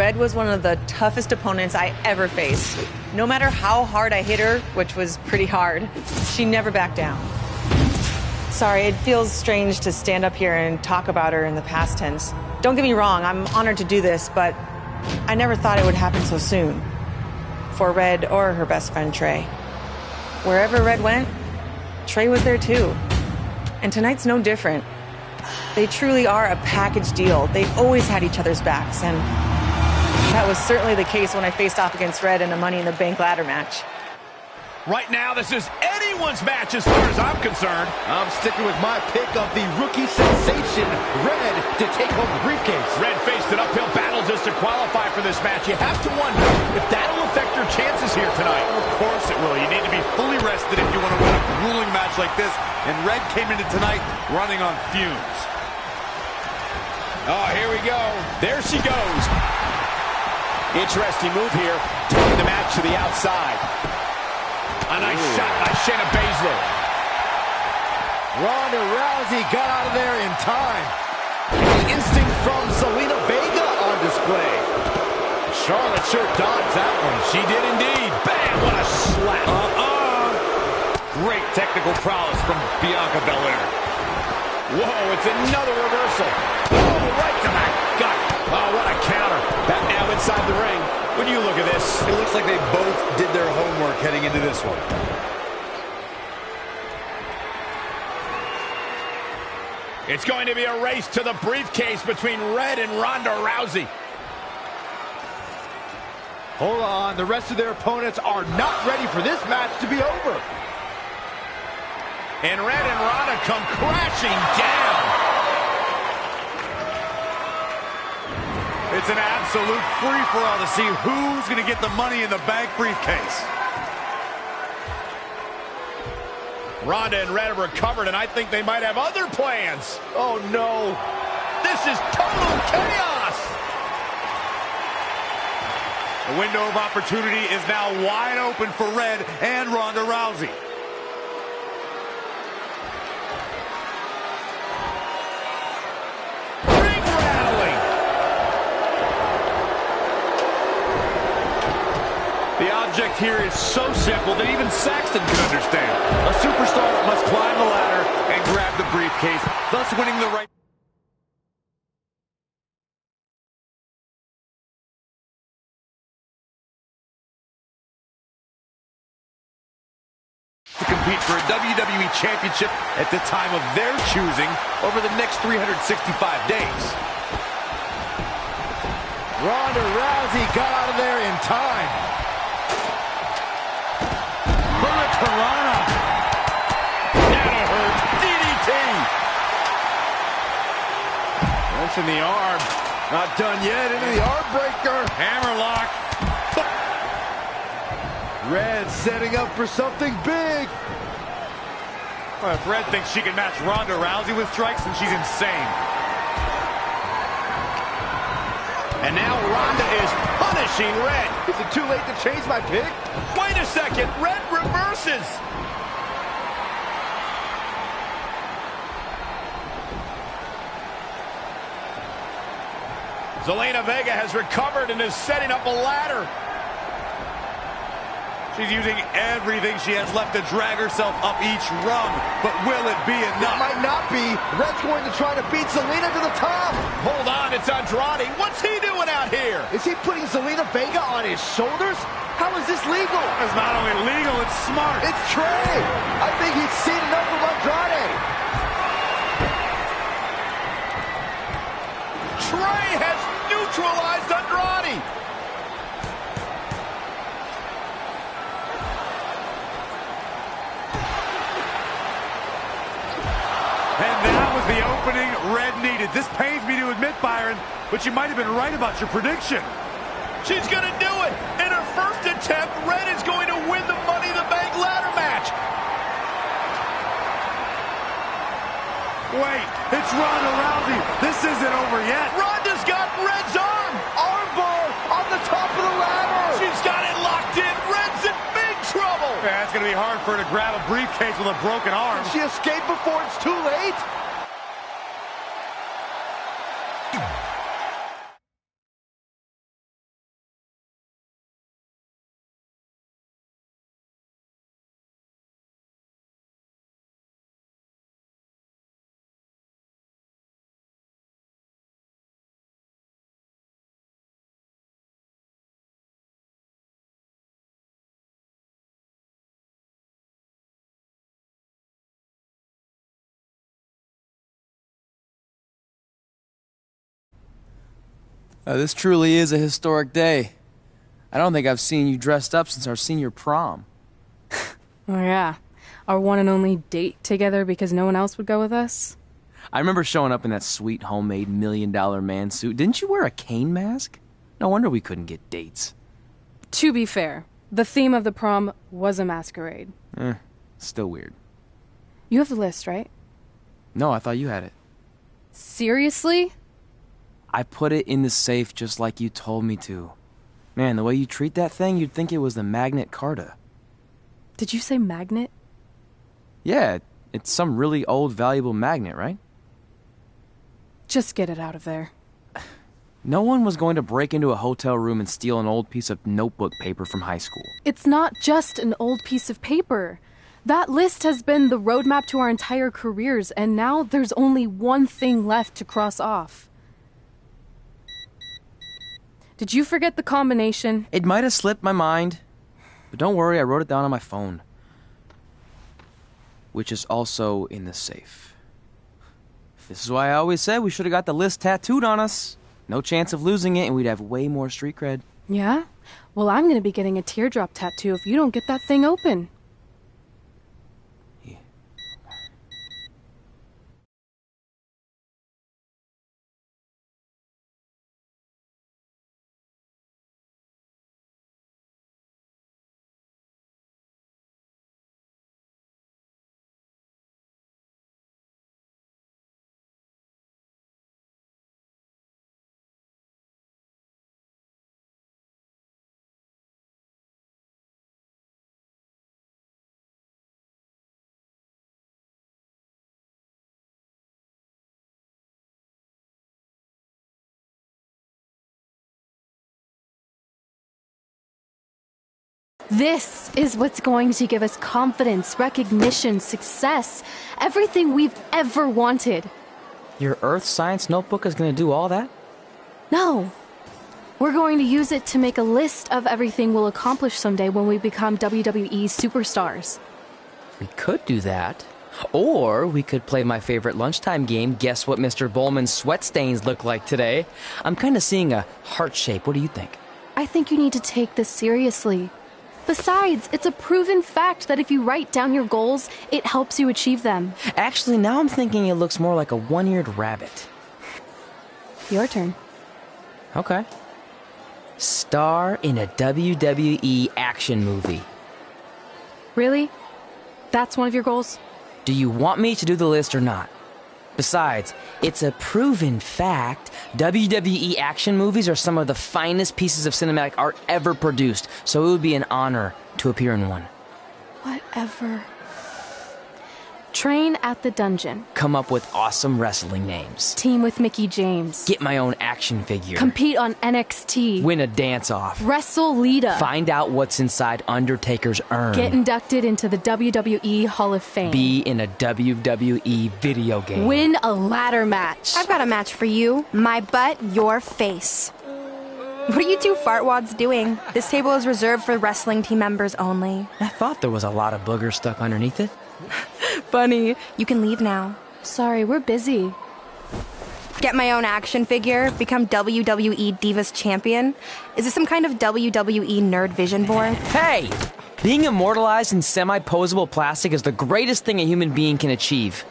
Red was one of the toughest opponents I ever faced. No matter how hard I hit her, which was pretty hard, she never backed down. Sorry, it feels strange to stand up here and talk about her in the past tense. Don't get me wrong, I'm honored to do this, but I never thought it would happen so soon. For Red or her best friend, Trey. Wherever Red went, Trey was there too. And tonight's no different. They truly are a package deal. They've always had each other's backs, and that was certainly the case when I faced off against Red in a Money in the Bank ladder match. Right now, this is anyone's match as far as I'm concerned. I'm sticking with my pick of the rookie sensation, Red, to take home the briefcase. Red faced an uphill battle just to qualify for this match. You have to wonder if that'll affect your chances here tonight. Of course it will. You need to be fully rested if you want to win a grueling match like this. And Red came into tonight running on fumes. Oh, here we go. There she goes. Interesting move here, taking the match to the outside. A nice shot by Shayna Baszler. Ronda Rousey got out of there in time. The instinct from Zelina Vega on display. Charlotte sure dodged that one. She did indeed. Bam, what a slap. Great technical prowess from Bianca Belair. Whoa, it's another reversal. Oh, right to my gut. Oh, what a counter. Back now inside the ring. When you look at this, It looks like they both did their homework heading into this one. it's going to be a race to the briefcase between Red and Ronda Rousey. Hold on, the rest of their opponents are not ready for this match to be over. And Red and Ronda come crashing down. It's an absolute free-for-all to see who's going to get the Money in the Bank briefcase. Ronda and Red have recovered, and I think they might have other plans. Oh, no. This is total chaos. The window of opportunity is now wide open for Red and Ronda Rousey. Ring rally. The object here is so simple that even Saxton can understand. A superstar must climb the ladder and grab the briefcase, thus winning the right to compete for a WWE Championship at the time of their choosing over the next 365 days. Ronda Rousey got out of there in time. Hurricanrana. That'll hurt. DDT. Wrenching the arm. Not done yet. Into the arm breaker. Hammerlock. Red setting up for something big. Well, if Red thinks she can match Ronda Rousey with strikes, then she's insane. And now Ronda is punishing Red. Is it too late to change my pick? Wait a second. Red reverses. Zelina Vega has recovered and is setting up a ladder. She's using everything she has left to drag herself up each rung. But will it be It enough? might not be. Red's going to try to beat Zelina to the top. Hold on, it's Andrade. What's he doing out here? Is he putting Zelina Vega on his shoulders? How is this legal? It's not only legal, it's smart. It's Trey. I think he's seen enough from Andrade. Trey has neutralized Andrade. And that was the opening Red needed. This pains me to admit, Byron, but you might have been right about your prediction. She's going to do it. In her first attempt, Red is going to win the Money in the Bank ladder match. Wait, it's Ronda Rousey. This isn't over yet. Ronda's got Red's arm. Armbar on the top of the ladder. She's got it locked in. Red's in big trouble. Yeah, it's going to be hard for her to grab a briefcase with a broken arm. She escaped before it's too late. This truly is a historic day. I don't think I've seen you dressed up since our senior prom. Oh yeah, our one and only date together because no one else would go with us? I remember showing up in that sweet homemade $1 million man suit. Didn't you wear a cane mask? No wonder we couldn't get dates. To be fair, the theme of the prom was a masquerade. Still weird. You have the list, right? No, I thought you had it. Seriously? I put it in the safe just like you told me to. Man, the way you treat that thing, you'd think it was the Magnet Carta. Did you say magnet? Yeah, it's some really old, valuable magnet, right? Just get it out of there. No one was going to break into a hotel room and steal an old piece of notebook paper from high school. It's not just an old piece of paper. That list has been the roadmap to our entire careers, and now there's only one thing left to cross off. Did you forget the combination? It might have slipped my mind, but don't worry, I wrote it down on my phone. Which is also in the safe. This is why I always said we should have got the list tattooed on us. No chance of losing it, and we'd have way more street cred. Yeah? Well, I'm gonna be getting a teardrop tattoo if you don't get that thing open. Yeah. This is what's going to give us confidence, recognition, success, everything we've ever wanted. Your Earth Science notebook is going to do all that? No. We're going to use it to make a list of everything we'll accomplish someday when we become WWE superstars. We could do that. Or we could play my favorite lunchtime game, Guess What Mr. Bowman's Sweat Stains Look Like Today. I'm kind of seeing a heart shape. What do you think? I think you need to take this seriously. Besides, it's a proven fact that if you write down your goals, it helps you achieve them. Actually, now I'm thinking it looks more like a one-eared rabbit. Your turn. Okay. Star in a WWE action movie. Really? That's one of your goals? Do you want me to do the list or not? Besides, it's a proven fact, WWE action movies are some of the finest pieces of cinematic art ever produced, so it would be an honor to appear in one. Whatever. Train at the dungeon. Come up with awesome wrestling names. Team with Mickey James. Get my own action figure. Compete on NXT. Win a dance-off. Wrestle Lita. Find out what's inside Undertaker's urn. Get inducted into the WWE Hall of Fame. Be in a WWE video game. Win a ladder match. I've got a match for you. My butt, your face. What are you two fartwads doing? This table is reserved for wrestling team members only. I thought there was a lot of boogers stuck underneath it. Funny. You can leave now. Sorry, we're busy. Get my own action figure, become WWE Divas Champion. Is this some kind of WWE nerd vision board? Hey! Being immortalized in semi-posable plastic is the greatest thing a human being can achieve.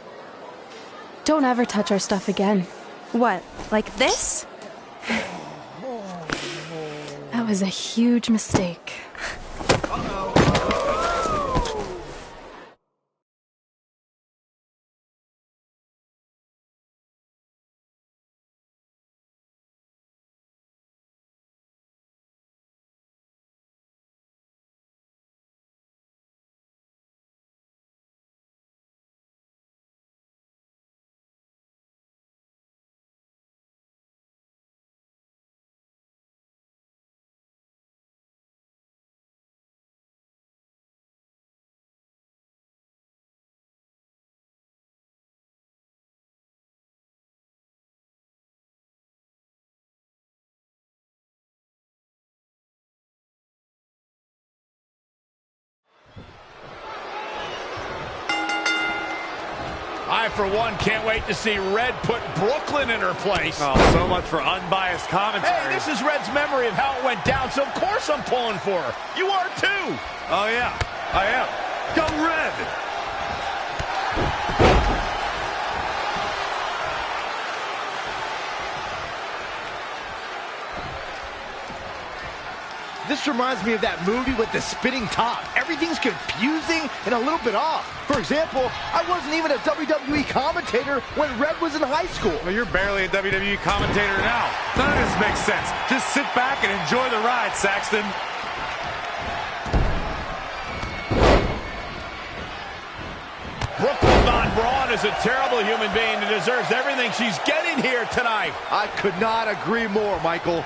Don't ever touch our stuff again. What, like this? That was a huge mistake. I, for one, can't wait to see Red put Brooklyn in her place. Oh, so much for unbiased commentary. Hey, this is Red's memory of how it went down, so of course I'm pulling for her. You are too. Oh, yeah, I am. Go Red! This reminds me of that movie with the spinning top. Everything's confusing and a little bit off. For example, I wasn't even a WWE commentator when Red was in high school. Well, you're barely a WWE commentator now. None of this makes sense. Just sit back and enjoy the ride, Saxton. Brooklyn Von Braun is a terrible human being that deserves everything she's getting here tonight. I could not agree more, Michael.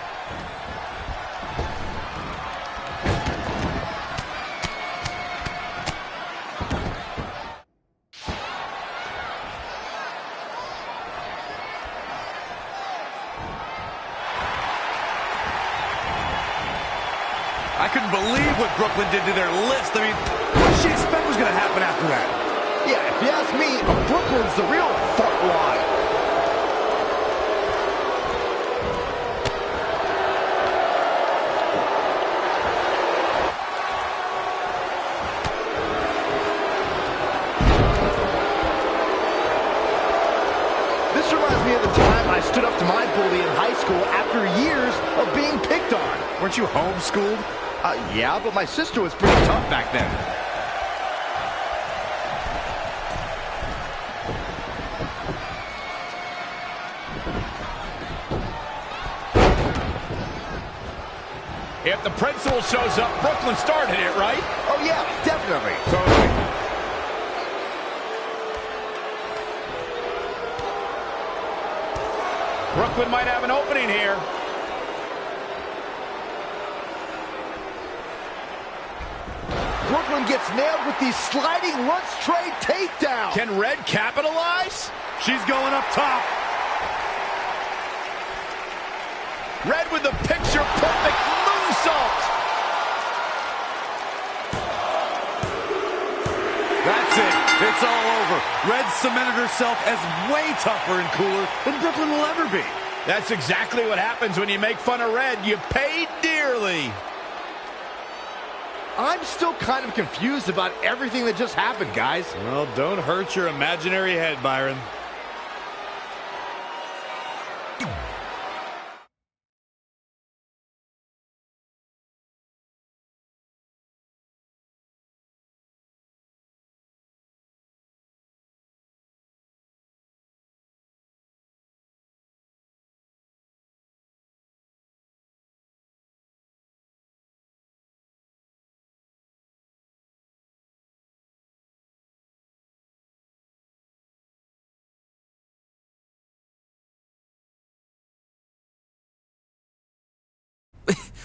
I couldn't believe what Brooklyn did to their list. I mean, what did she expect was going to happen after that? Yeah, if you ask me, Brooklyn's the real fartwad. This reminds me of the time I stood up to my bully in high school after years of being picked on. Weren't you homeschooled? Yeah, but my sister was pretty tough back then. If the principal shows up, Brooklyn started it, right? Oh, yeah, definitely. Totally. Brooklyn might have an opening here. Brooklyn gets nailed with the sliding lunch tray takedown. Can Red capitalize? She's going up top. Red with the picture-perfect moonsault. That's it. It's all over. Red cemented herself as way tougher and cooler than Brooklyn will ever be. That's exactly what happens when you make fun of Red. You pay dearly. I'm still kind of confused about everything that just happened, guys. Well, don't hurt your imaginary head, Byron.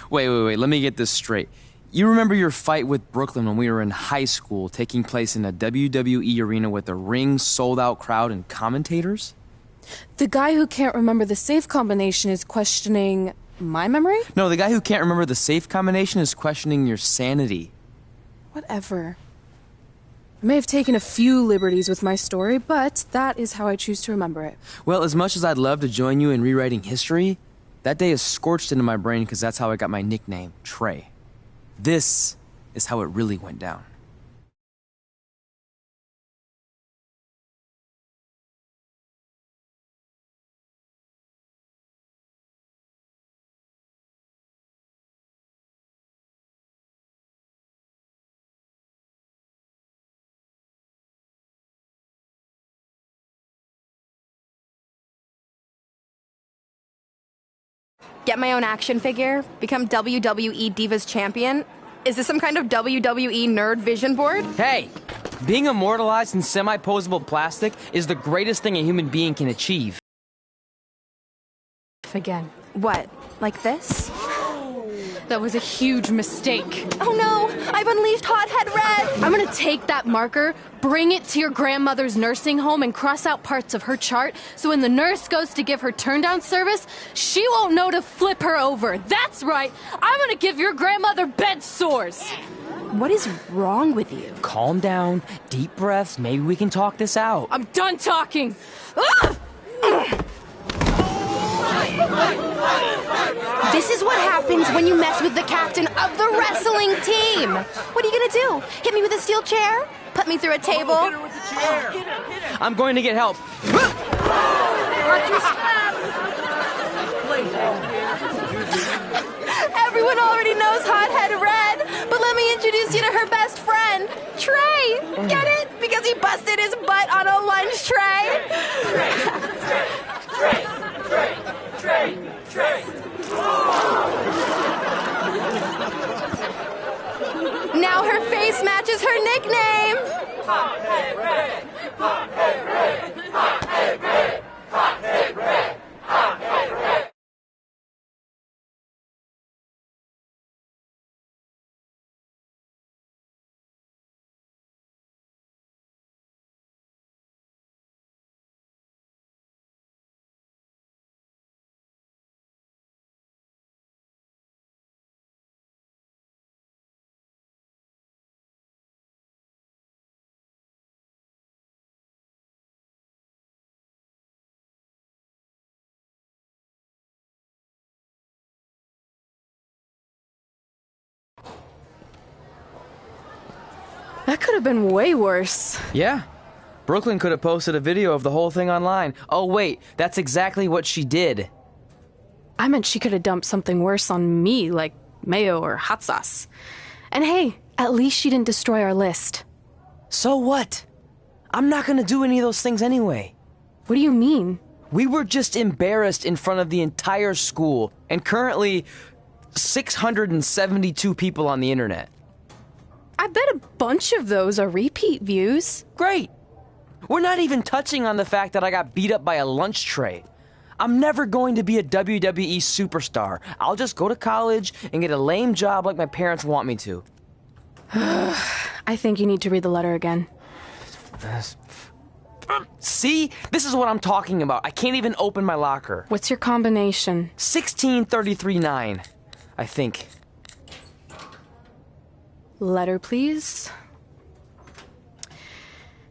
Wait, let me get this straight. You remember your fight with Brooklyn when we were in high school, taking place in a WWE arena with a ring, sold-out crowd, and commentators? The guy who can't remember the safe combination is questioning my memory? No, the guy who can't remember the safe combination is questioning your sanity. Whatever. I may have taken a few liberties with my story, but that is how I choose to remember it. Well, as much as I'd love to join you in rewriting history, that day is scorched into my brain because that's how I got my nickname, Trey. This is how it really went down. Get my own action figure? Become WWE Divas Champion? Is this some kind of WWE nerd vision board? Hey, being immortalized in semi-posable plastic is the greatest thing a human being can achieve. Again. What? Like this? That was a huge mistake. Oh no! I've unleashed Hothead Red! I'm gonna take that marker, bring it to your grandmother's nursing home, and cross out parts of her chart so when the nurse goes to give her turn-down service, she won't know to flip her over. That's right! I'm gonna give your grandmother bed sores! What is wrong with you? Calm down, deep breaths, maybe we can talk this out. I'm done talking! Ah! This is what happens when you mess with the captain of the wrestling team. What are you gonna do? Hit me with a steel chair? Put me through a table? Hit her with the chair. I'm going to get help. Everyone already knows Hothead Red, but let me introduce you to her best friend, Trey. Get it? Because he busted his butt on a lunch tray. Now her face matches her nickname. Hothead Red! Hothead Red! Hothead Red! Hothead Red! Hothead Red! That could have been way worse. Yeah. Brooklyn could have posted a video of the whole thing online. Oh, wait, that's exactly what she did. I meant she could have dumped something worse on me, like mayo or hot sauce. And hey, at least she didn't destroy our list. So what? I'm not gonna do any of those things anyway. What do you mean? We were just embarrassed in front of the entire school, and currently 672 people on the internet. I bet a bunch of those are repeat views. Great! We're not even touching on the fact that I got beat up by a lunch tray. I'm never going to be a WWE superstar. I'll just go to college and get a lame job like my parents want me to. I think you need to read the letter again. See? This is what I'm talking about. I can't even open my locker. What's your combination? 1633-9, I think. Letter, please.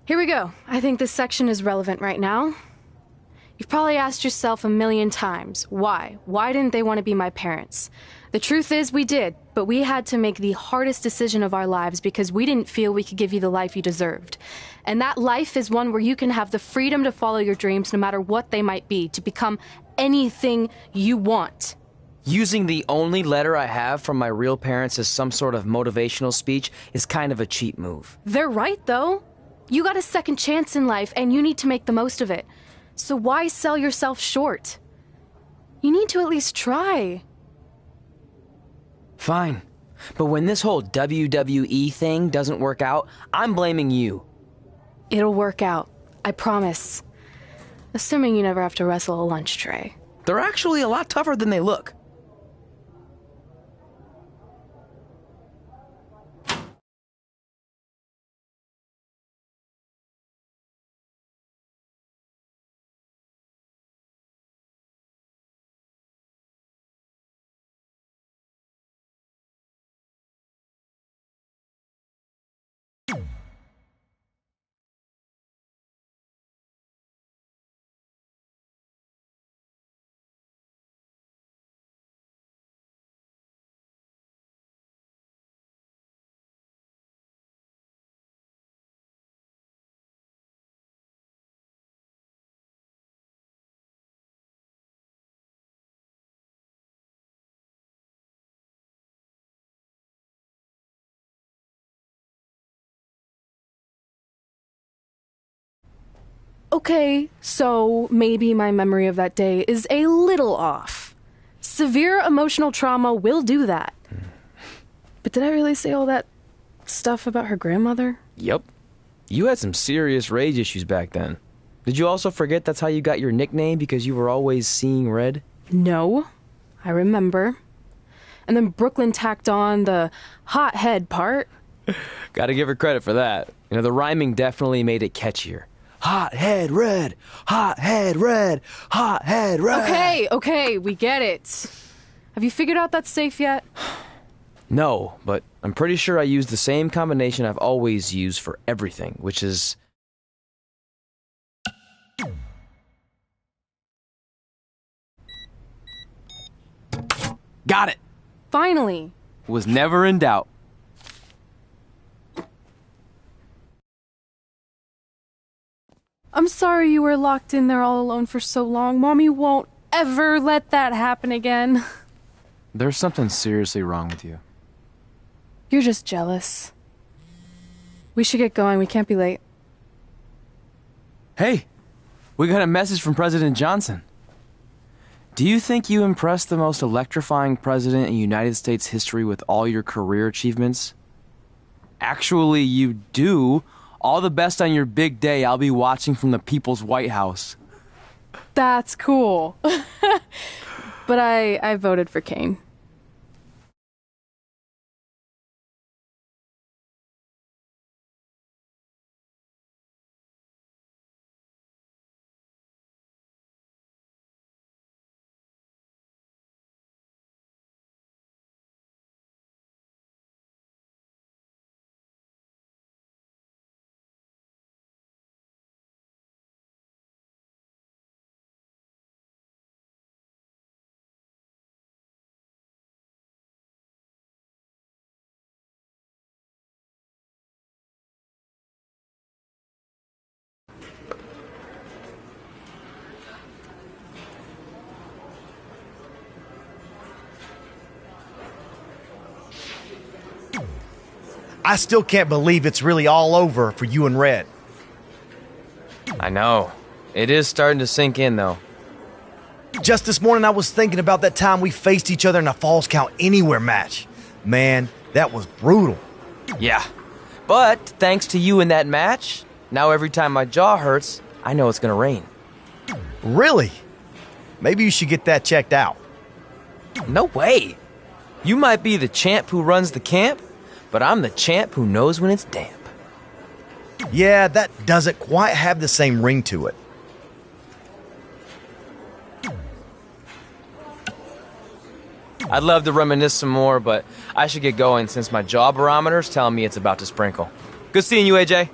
Here we go. I think this section is relevant right now. You've probably asked yourself a million times, why? Why didn't they want to be my parents? The truth is we did, but we had to make the hardest decision of our lives because we didn't feel we could give you the life you deserved. And that life is one where you can have the freedom to follow your dreams no matter what they might be, to become anything you want. Using the only letter I have from my real parents as some sort of motivational speech is kind of a cheap move. They're right, though. You got a second chance in life, and you need to make the most of it. So why sell yourself short? You need to at least try. Fine. But when this whole WWE thing doesn't work out, I'm blaming you. It'll work out. I promise. Assuming you never have to wrestle a lunch tray. They're actually a lot tougher than they look. Okay, so maybe my memory of that day is a little off. Severe emotional trauma will do that. But did I really say all that stuff about her grandmother? Yep. You had some serious rage issues back then. Did you also forget that's how you got your nickname because you were always seeing red? No, I remember. And then Brooklyn tacked on the hot head part. Gotta give her credit for that. You know, the rhyming definitely made it catchier. Hot head red, hot head red, hot head red. Okay, we get it. Have you figured out that's safe yet? No, but I'm pretty sure I used the same combination I've always used for everything, which is... Got it! Finally. Was never in doubt. I'm sorry you were locked in there all alone for so long. Mommy won't ever let that happen again. There's something seriously wrong with you. You're just jealous. We should get going. We can't be late. Hey, we got a message from President Johnson. Do you think you impressed the most electrifying president in United States history with all your career achievements? Actually, you do. All the best on your big day. I'll be watching from the People's White House. That's cool. But I voted for Kane. I still can't believe it's really all over for you and Red. I know. It is starting to sink in, though. Just this morning I was thinking about that time we faced each other in a Falls Count Anywhere match. Man, that was brutal. Yeah. But thanks to you in that match, now every time my jaw hurts, I know it's gonna rain. Really? Maybe you should get that checked out. No way. You might be the champ who runs the camp, but I'm the champ who knows when it's damp. Yeah, that doesn't quite have the same ring to it. I'd love to reminisce some more, but I should get going since my jaw barometer's telling me it's about to sprinkle. Good seeing you, AJ.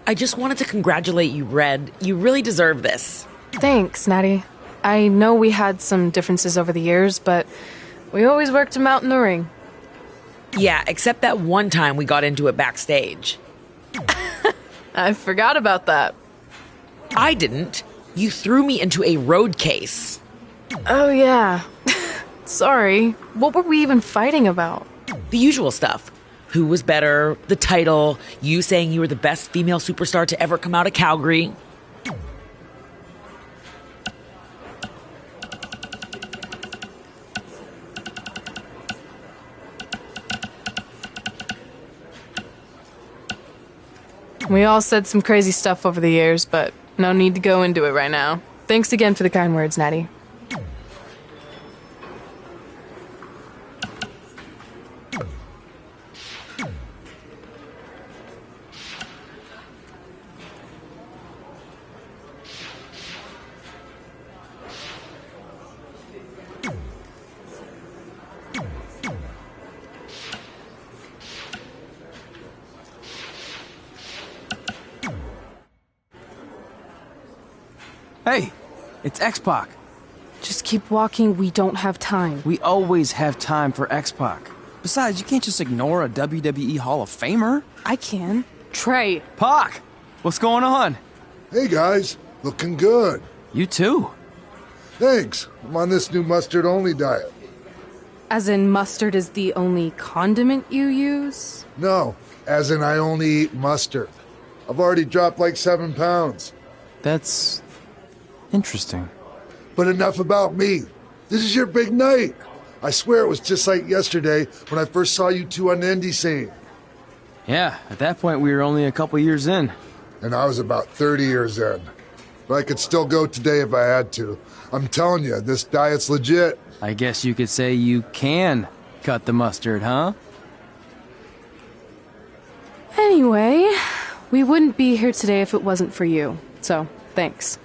I just wanted to congratulate you, Red. You really deserve this. Thanks, Natty. I know we had some differences over the years, but we always worked them out in the ring. Yeah, except that one time we got into it backstage. I forgot about that. I didn't. You threw me into a road case. Oh, yeah. Sorry. What were we even fighting about? The usual stuff. Who was better, the title, you saying you were the best female superstar to ever come out of Calgary. We all said some crazy stuff over the years, but no need to go into it right now. Thanks again for the kind words, Natty. Hey, it's X-Pac. Just keep walking, we don't have time. We always have time for X-Pac. Besides, you can't just ignore a WWE Hall of Famer. I can. Trey. Pac, what's going on? Hey guys, looking good. You too. Thanks. I'm on this new mustard-only diet. As in mustard is the only condiment you use? No, as in I only eat mustard. I've already dropped like 7 pounds. That's interesting. But enough about me. This is your big night. I swear it was just like yesterday when I first saw you two on the indie scene. Yeah, at that point we were only a couple years in. And I was about 30 years in. But I could still go today if I had to. I'm telling you, this diet's legit. I guess you could say you can cut the mustard, huh? Anyway, we wouldn't be here today if it wasn't for you. So, thanks.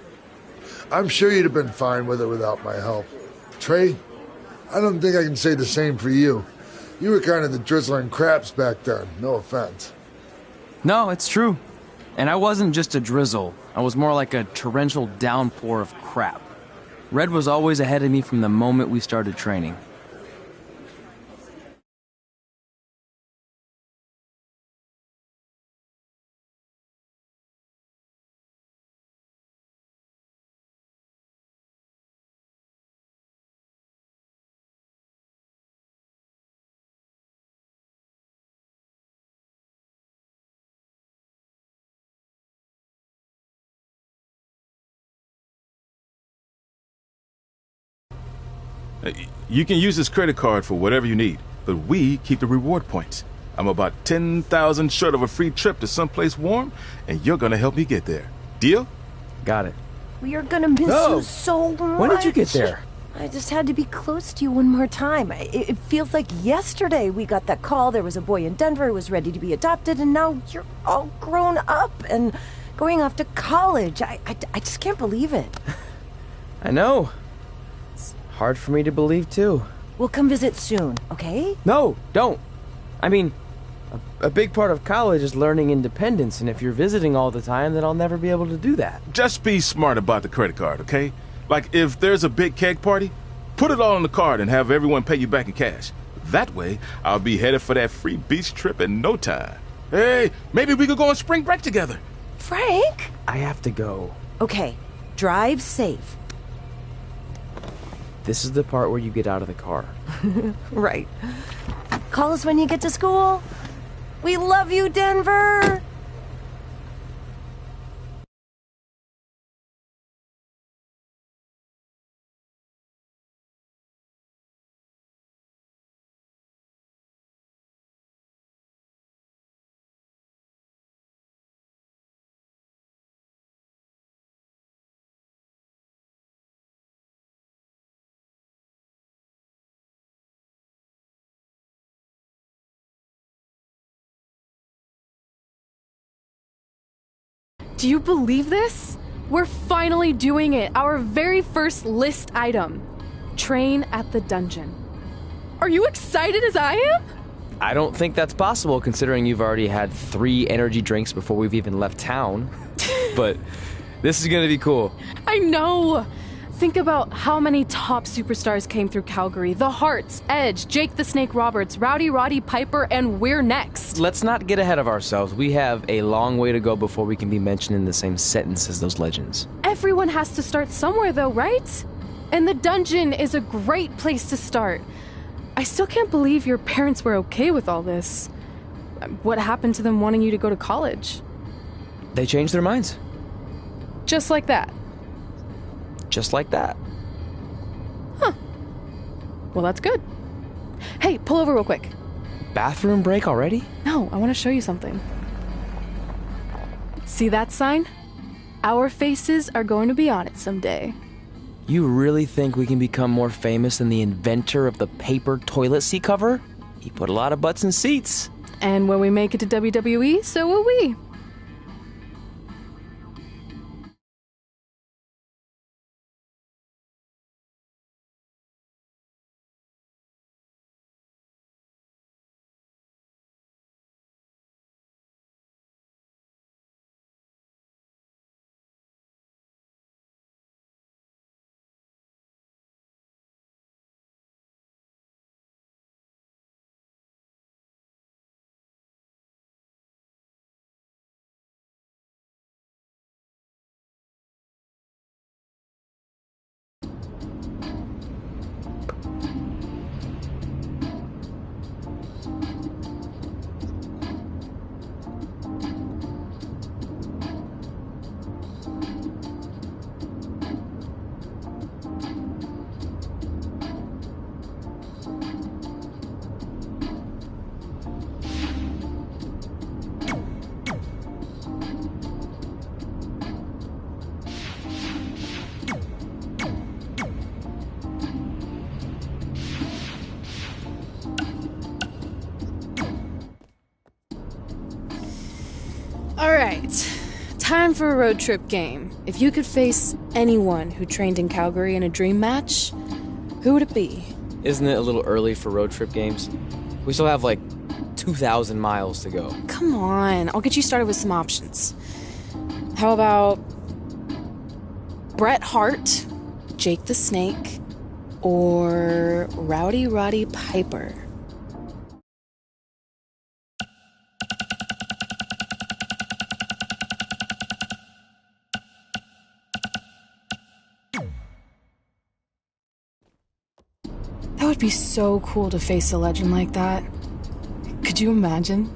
I'm sure you'd have been fine with it without my help. Trey, I don't think I can say the same for you. You were kind of the drizzling craps back then, no offense. No, it's true. And I wasn't just a drizzle. I was more like a torrential downpour of crap. Red was always ahead of me from the moment we started training. You can use this credit card for whatever you need, but we keep the reward points. I'm about 10,000 short of a free trip to someplace warm, and you're gonna help me get there. Deal? Got it. We are gonna miss you so much. When did you get there? I just had to be close to you one more time. It feels like yesterday we got that call. There was a boy in Denver who was ready to be adopted, and now you're all grown up and going off to college. I just can't believe it. I know. It's hard for me to believe, too. We'll come visit soon, okay? No, don't. I mean, a big part of college is learning independence, and if you're visiting all the time, then I'll never be able to do that. Just be smart about the credit card, okay? Like, if there's a big keg party, put it all on the card and have everyone pay you back in cash. That way, I'll be headed for that free beach trip in no time. Hey, maybe we could go on spring break together. Frank? I have to go. Okay, drive safe. This is the part where you get out of the car. Right. Call us when you get to school. We love you, Denver! Do you believe this? We're finally doing it. Our very first list item. Train at the dungeon. Are you excited as I am? I don't think that's possible considering you've already had 3 energy drinks before we've even left town. But this is gonna be cool. I know. Think about how many top superstars came through Calgary. The Hearts, Edge, Jake the Snake Roberts, Rowdy Roddy Piper, and we're next. Let's not get ahead of ourselves. We have a long way to go before we can be mentioned in the same sentence as those legends. Everyone has to start somewhere though, right? And the dungeon is a great place to start. I still can't believe your parents were okay with all this. What happened to them wanting you to go to college? They changed their minds. Just like that. Just like that. Huh. Well, that's good. Hey, pull over real quick. Bathroom break already? No, I want to show you something. See that sign? Our faces are going to be on it someday. You really think we can become more famous than the inventor of the paper toilet seat cover? He put a lot of butts in seats. And when we make it to WWE, so will we. Alright, time for a road trip game. If you could face anyone who trained in Calgary in a dream match, Who would it be? Isn't it a little early for road trip games? We still have like 2,000 miles to go. Come on, I'll get you started with some options. How about Bret Hart, Jake the Snake, or Rowdy Roddy Piper? That would be so cool to face a legend like that. Could you imagine?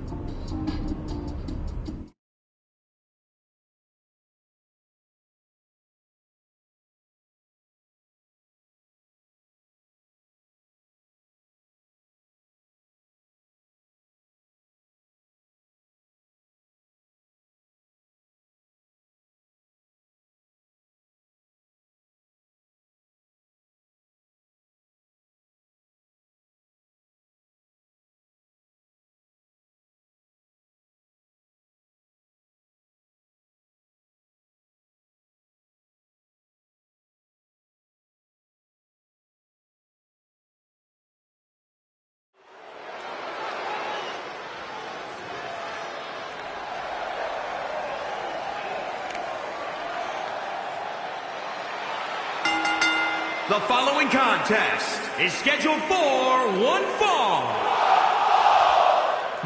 The following contest is scheduled for one fall.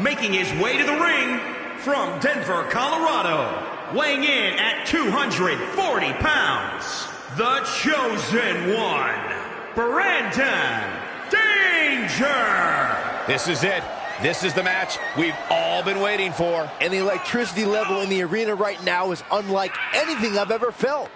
Making his way to the ring from Denver, Colorado, weighing in at 240 pounds, the Chosen One, Brandon Danger. This is it. This is the match we've all been waiting for. And the electricity level in the arena right now is unlike anything I've ever felt.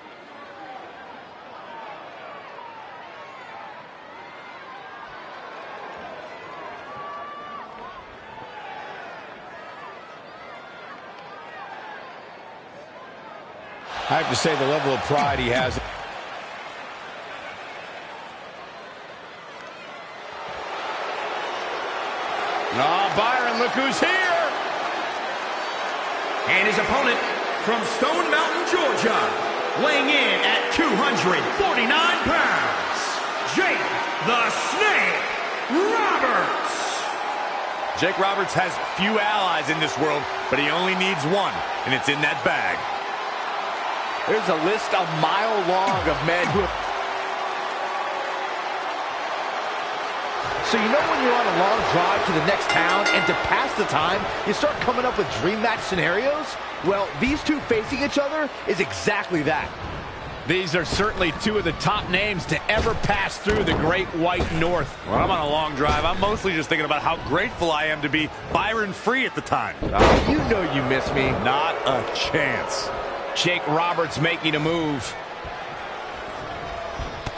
I have to say the level of pride he has. Oh, Byron, look who's here. And his opponent from Stone Mountain, Georgia, weighing in at 249 pounds, Jake the Snake Roberts. Jake Roberts has few allies in this world, but he only needs one, and it's in that bag. There's a list a mile long of men who have... So you know when you're on a long drive to the next town and to pass the time, you start coming up with dream match scenarios? Well, these two facing each other is exactly that. These are certainly two of the top names to ever pass through the Great White North. When I'm on a long drive, I'm mostly just thinking about how grateful I am to be Byron free at the time. You know you miss me. Not a chance. Jake Roberts making a move.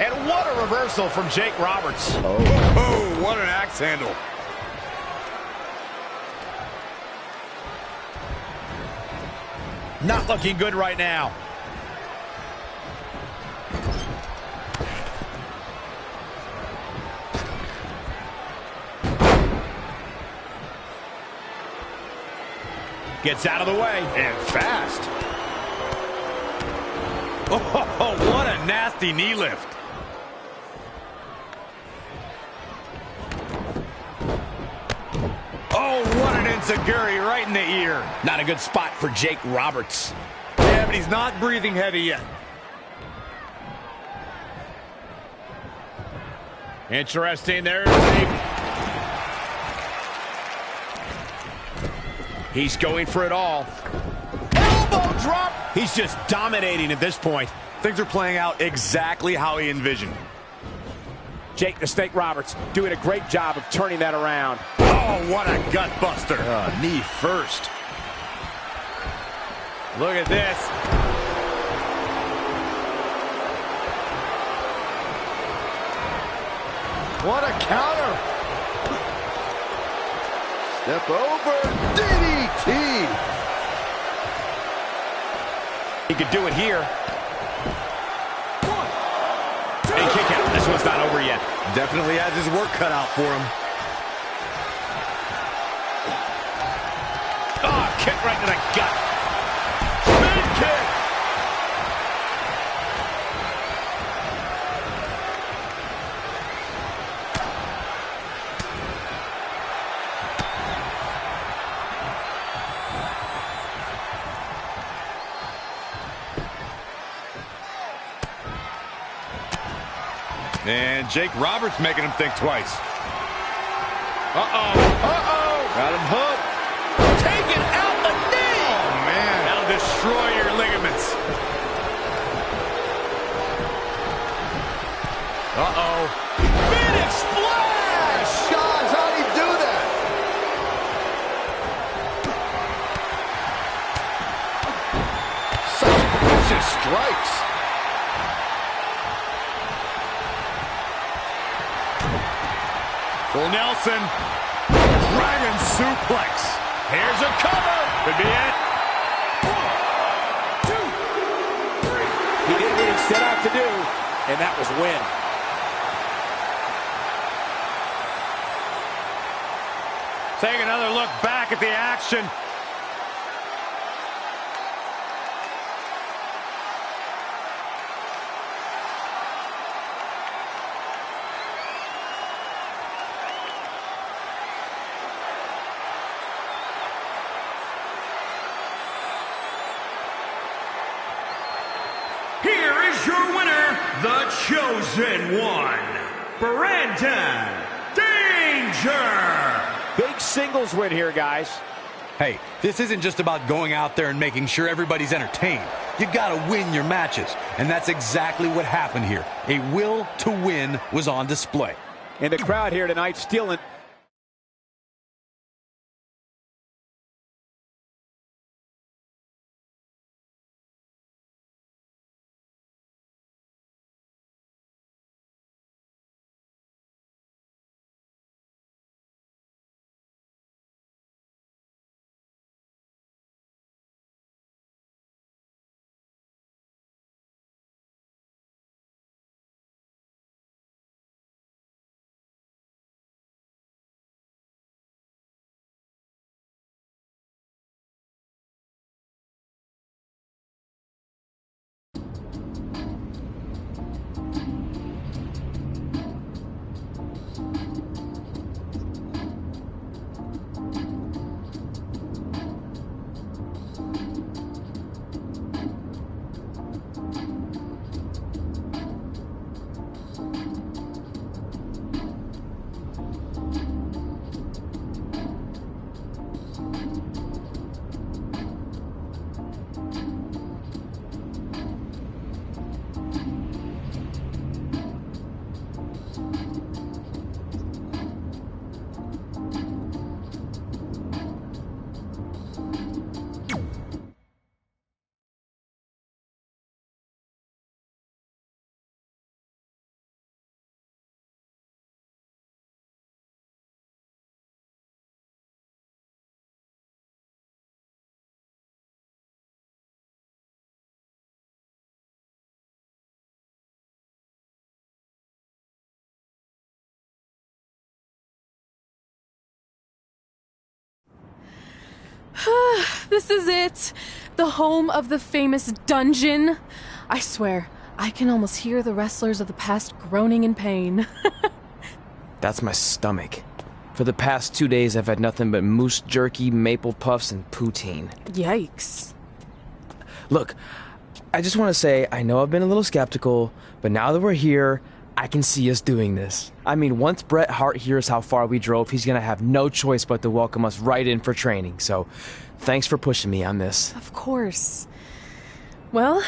And what a reversal from Jake Roberts. Oh, what an axe handle. Not looking good right now. Gets out of the way. And fast. Oh, what a nasty knee lift. Oh, what an enziguri right in the ear. Not a good spot for Jake Roberts. Yeah, but he's not breathing heavy yet. Interesting. There's He's going for it all. Elbow drop. He's just dominating at this point. Things are playing out exactly how he envisioned. Jake the Snake Roberts doing a great job of turning that around. Oh, what a gut buster. Knee first. Look at this. What a counter. Step over. DDT. He could do it here. And kick out. This one's not over yet. Definitely has his work cut out for him. Oh, kick right to the gut. Big kick. And Jake Roberts making him think twice. Uh-oh. Uh-oh. Got him hooked. Taking out the knee. Oh, man. That'll destroy your ligaments. Uh-oh. Finish splash! Shots, how'd he do that? Such vicious strikes. Full Nelson. Dragon suplex. Here's a cover. Could be it. 1, 2, 3. He did what he set out to do, and that was win. Take another look back at the action. Here is your winner, the Chosen One, Brandon Danger. Big singles win here, guys. Hey, this isn't just about going out there and making sure everybody's entertained. You gotta win your matches, and that's exactly what happened here. A will to win was on display. And the crowd here tonight stealing. This is it. The home of the famous dungeon. I swear, I can almost hear the wrestlers of the past groaning in pain. That's my stomach. For the past 2 days, I've had nothing but moose jerky, maple puffs, and poutine. Yikes. Look, I just want to say, I know I've been a little skeptical, but now that we're here, I can see us doing this. I mean, once Bret Hart hears how far we drove, he's gonna have no choice but to welcome us right in for training. So, thanks for pushing me on this. Of course. Well,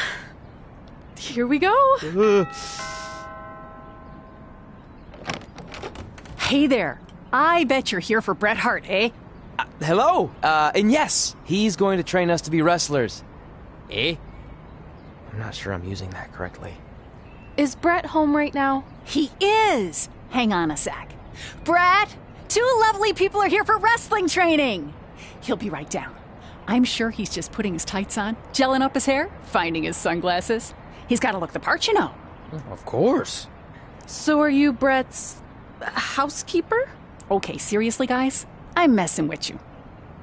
here we go. Hey there. I bet you're here for Bret Hart, eh? Hello. And yes, he's going to train us to be wrestlers. Eh? I'm not sure I'm using that correctly. Is Bret home right now? He is. Hang on a sec. Bret, 2 lovely people are here for wrestling training. He'll be right down. I'm sure he's just putting his tights on, gelling up his hair, finding his sunglasses. He's got to look the part, you know. Of course. So are you Bret's housekeeper? Okay, seriously, guys? I'm messing with you.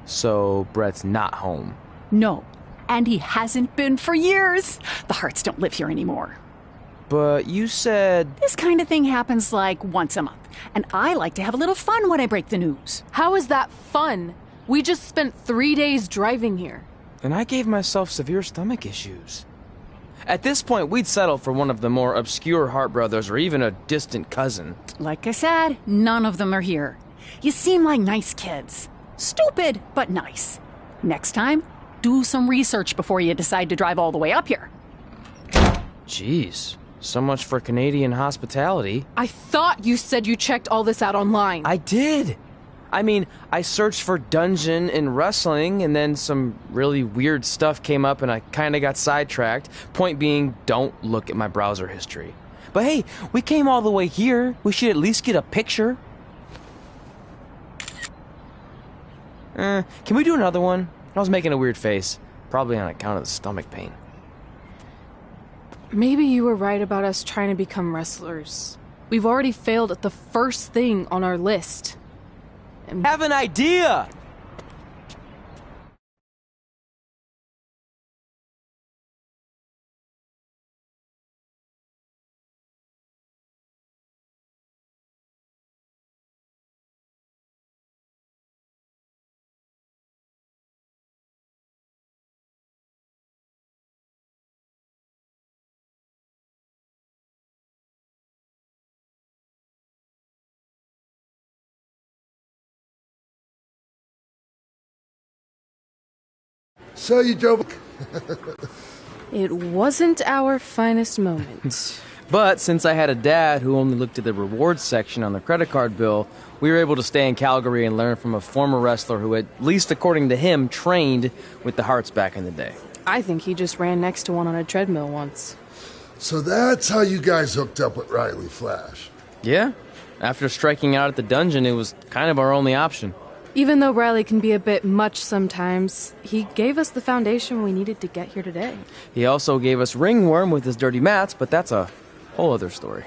So Bret's not home? No, and he hasn't been for years. The Harts don't live here anymore. But you said... This kind of thing happens like once a month, and I like to have a little fun when I break the news. How is that fun? We just spent 3 days driving here. And I gave myself severe stomach issues. At this point, we'd settle for one of the more obscure Hart brothers or even a distant cousin. Like I said, none of them are here. You seem like nice kids. Stupid, but nice. Next time, do some research before you decide to drive all the way up here. Jeez, so much for Canadian hospitality. I thought you said you checked all this out online. I did. I mean, I searched for dungeon in wrestling, and then some really weird stuff came up, and I kind of got sidetracked. Point being, don't look at my browser history. But hey, we came all the way here. We should at least get a picture. Can we do another one? I was making a weird face, probably on account of the stomach pain. Maybe you were right about us trying to become wrestlers. We've already failed at the first thing on our list. Have an idea! So you drove. It wasn't our finest moment. But since I had a dad who only looked at the rewards section on the credit card bill, we were able to stay in Calgary and learn from a former wrestler who, at least according to him, trained with the Harts back in the day. I think he just ran next to one on a treadmill once. So that's how you guys hooked up with Riley Flash. Yeah. After striking out at the dungeon, it was kind of our only option. Even though Riley can be a bit much sometimes, he gave us the foundation we needed to get here today. He also gave us ringworm with his dirty mats, but that's a whole other story.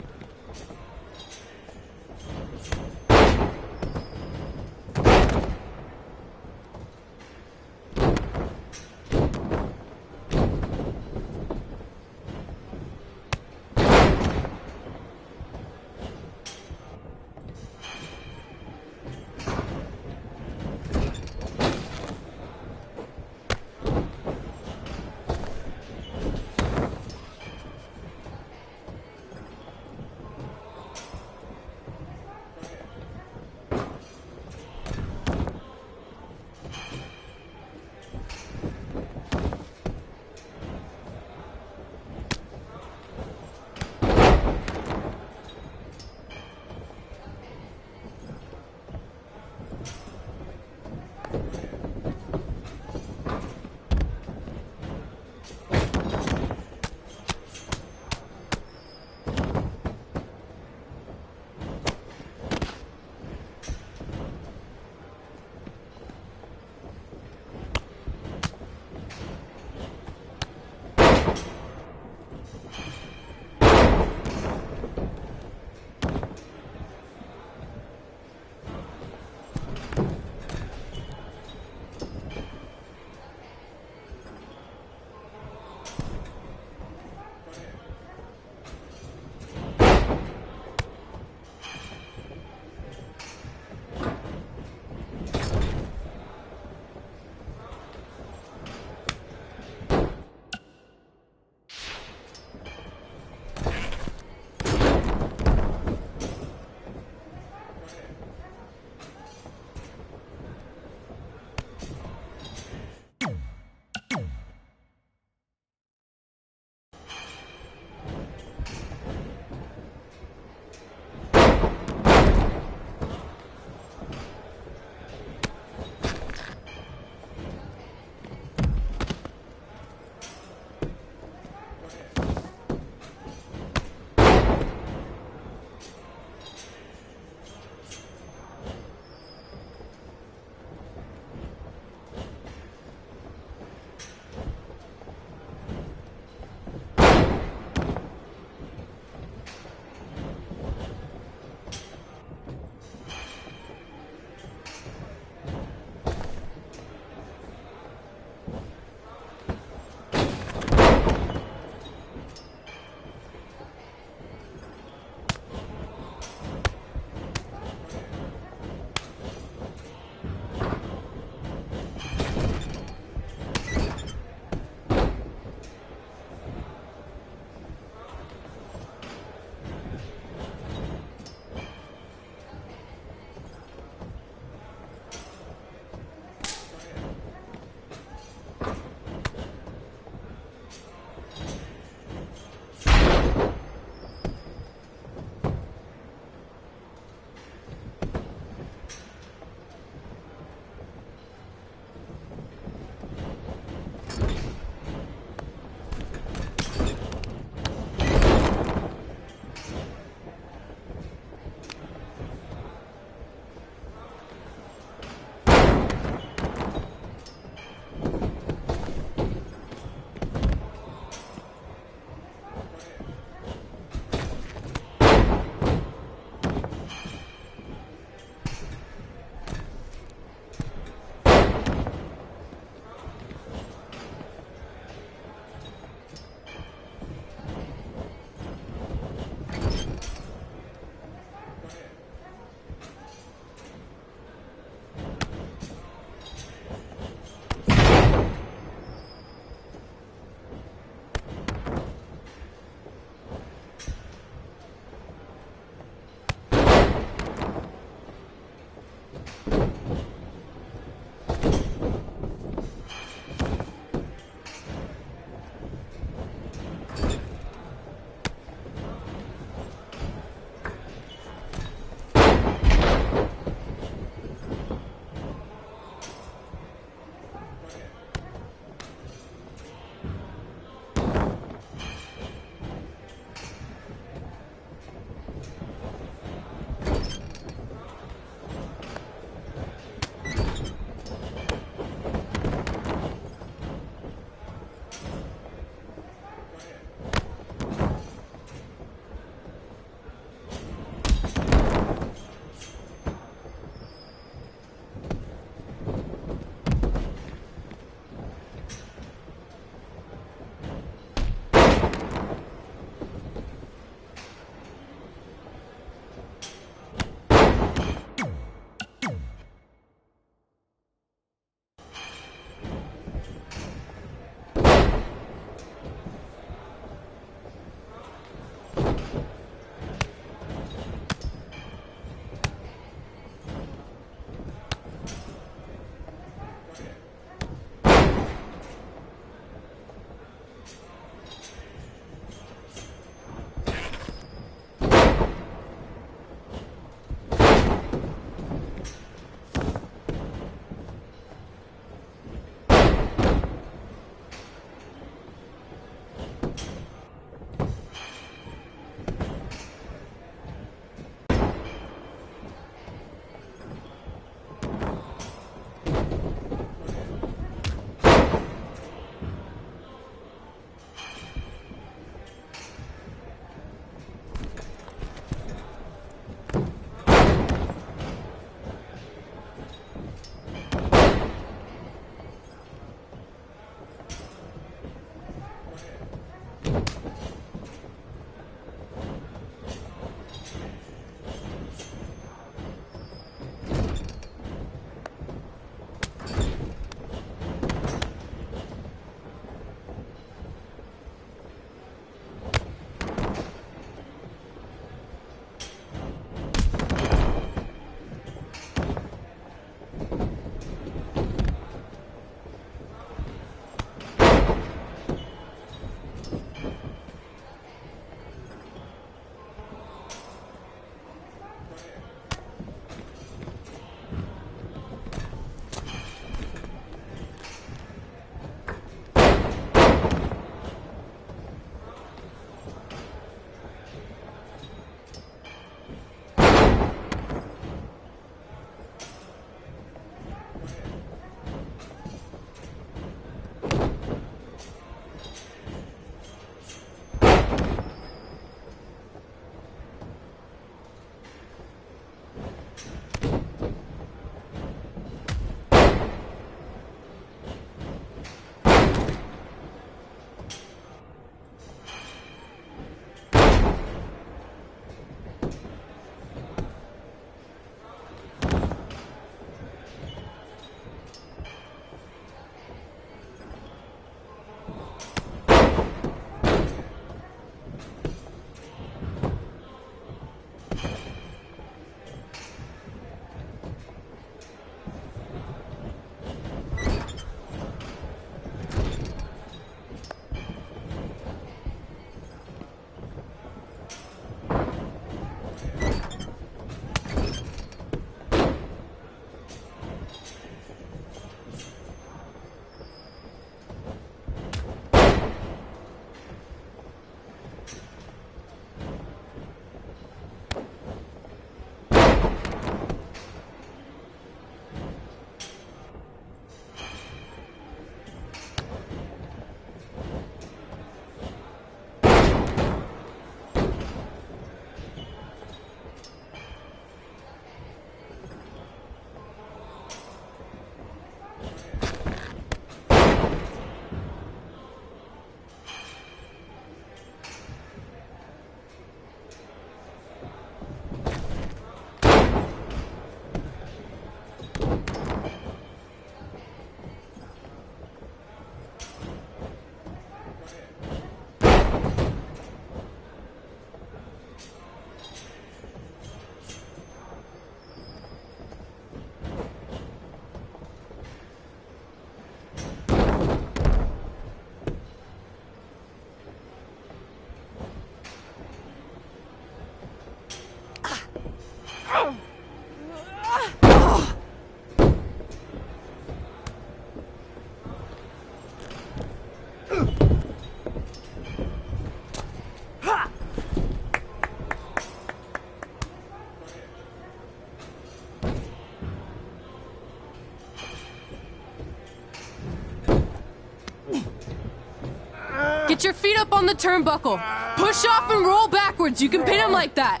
Get your feet up on the turnbuckle. Push off and roll backwards. You can pin him like that.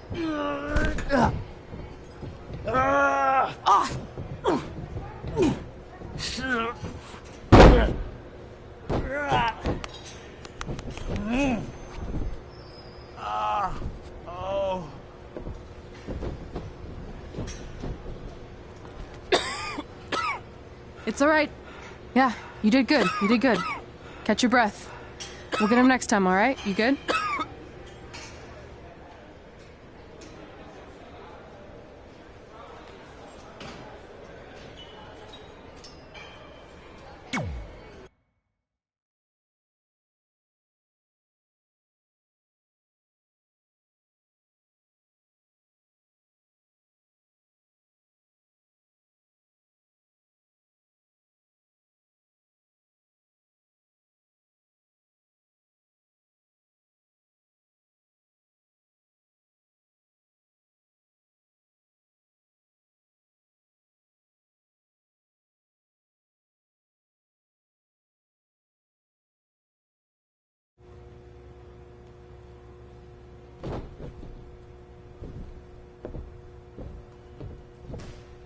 It's all right. Yeah, you did good. You did good. Catch your breath. We'll get him next time, all right? You good?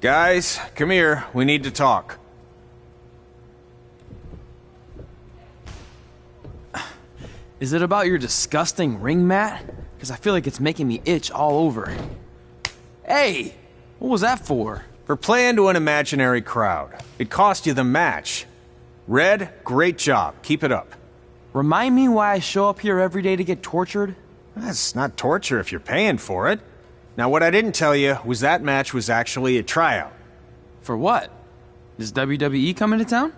Guys, come here. We need to talk. Is it about your disgusting ring mat? Because I feel like it's making me itch all over. Hey! What was that for? For playing to an imaginary crowd. It cost you the match. Red, great job. Keep it up. Remind me why I show up here every day to get tortured? That's not torture if you're paying for it. Now, what I didn't tell you was that match was actually a tryout. For what? Is WWE coming to town?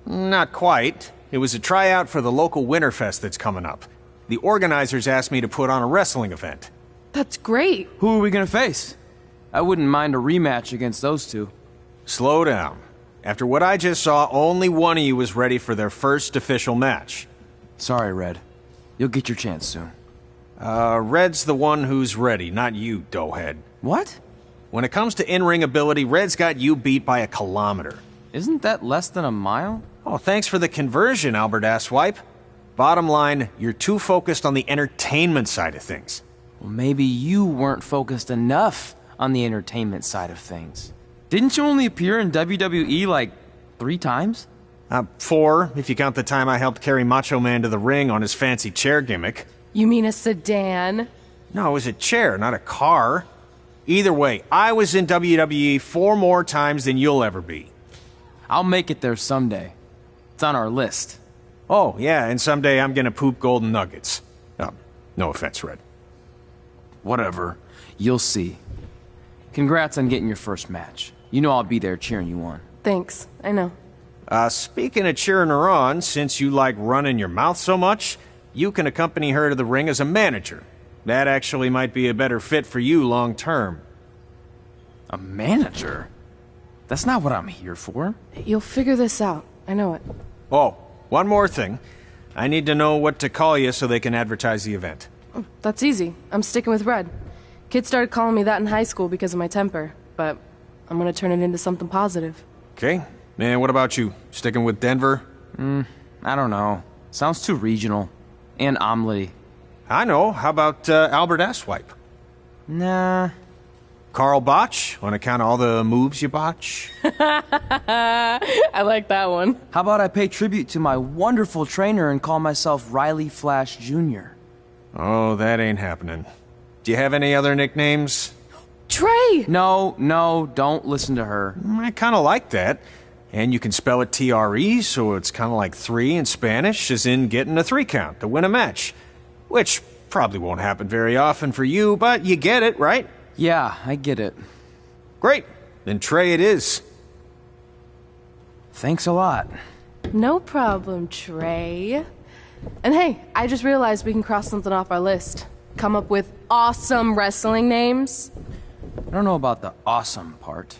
Not quite. It was a tryout for the local Winterfest that's coming up. The organizers asked me to put on a wrestling event. That's great. Who are we gonna face? I wouldn't mind a rematch against those two. Slow down. After what I just saw, only one of you was ready for their first official match. Sorry, Red. You'll get your chance soon. Red's the one who's ready, not you, doughhead. What? When it comes to in-ring ability, Red's got you beat by a kilometer. Isn't that less than a mile? Oh, thanks for the conversion, Albert Asswipe. Bottom line, you're too focused on the entertainment side of things. Well, maybe you weren't focused enough on the entertainment side of things. Didn't you only appear in WWE like 3 times? 4, if you count the time I helped carry Macho Man to the ring on his fancy chair gimmick. You mean a sedan? No, it was a chair, not a car. Either way, I was in WWE 4 more times than you'll ever be. I'll make it there someday. It's on our list. Oh, yeah, and someday I'm gonna poop golden nuggets. No offense, Red. Whatever. You'll see. Congrats on getting your first match. You know I'll be there cheering you on. Thanks. I know. Speaking of cheering her on, since you like running your mouth so much, you can accompany her to the ring as a manager. That actually might be a better fit for you long term. A manager? That's not what I'm here for. You'll figure this out. I know it. Oh, one more thing. I need to know what to call you so they can advertise the event. Oh, that's easy. I'm sticking with Red. Kids started calling me that in high school because of my temper, but I'm gonna turn it into something positive. Okay. And what about you? Sticking with Denver? I don't know. Sounds too regional. And omelette. I know. How about Albert Asswipe? Nah. Carl Botch, on account of all the moves you botch? I like that one. How about I pay tribute to my wonderful trainer and call myself Riley Flash Jr.? Oh, that ain't happening. Do you have any other nicknames? Trey! No, don't listen to her. I kind of like that. And you can spell it T-R-E, so it's kind of like 3 in Spanish, as in getting a 3 count to win a match. Which probably won't happen very often for you, but you get it, right? Yeah, I get it. Great. Then Trey it is. Thanks a lot. No problem, Trey. And hey, I just realized we can cross something off our list. Come up with awesome wrestling names. I don't know about the awesome part.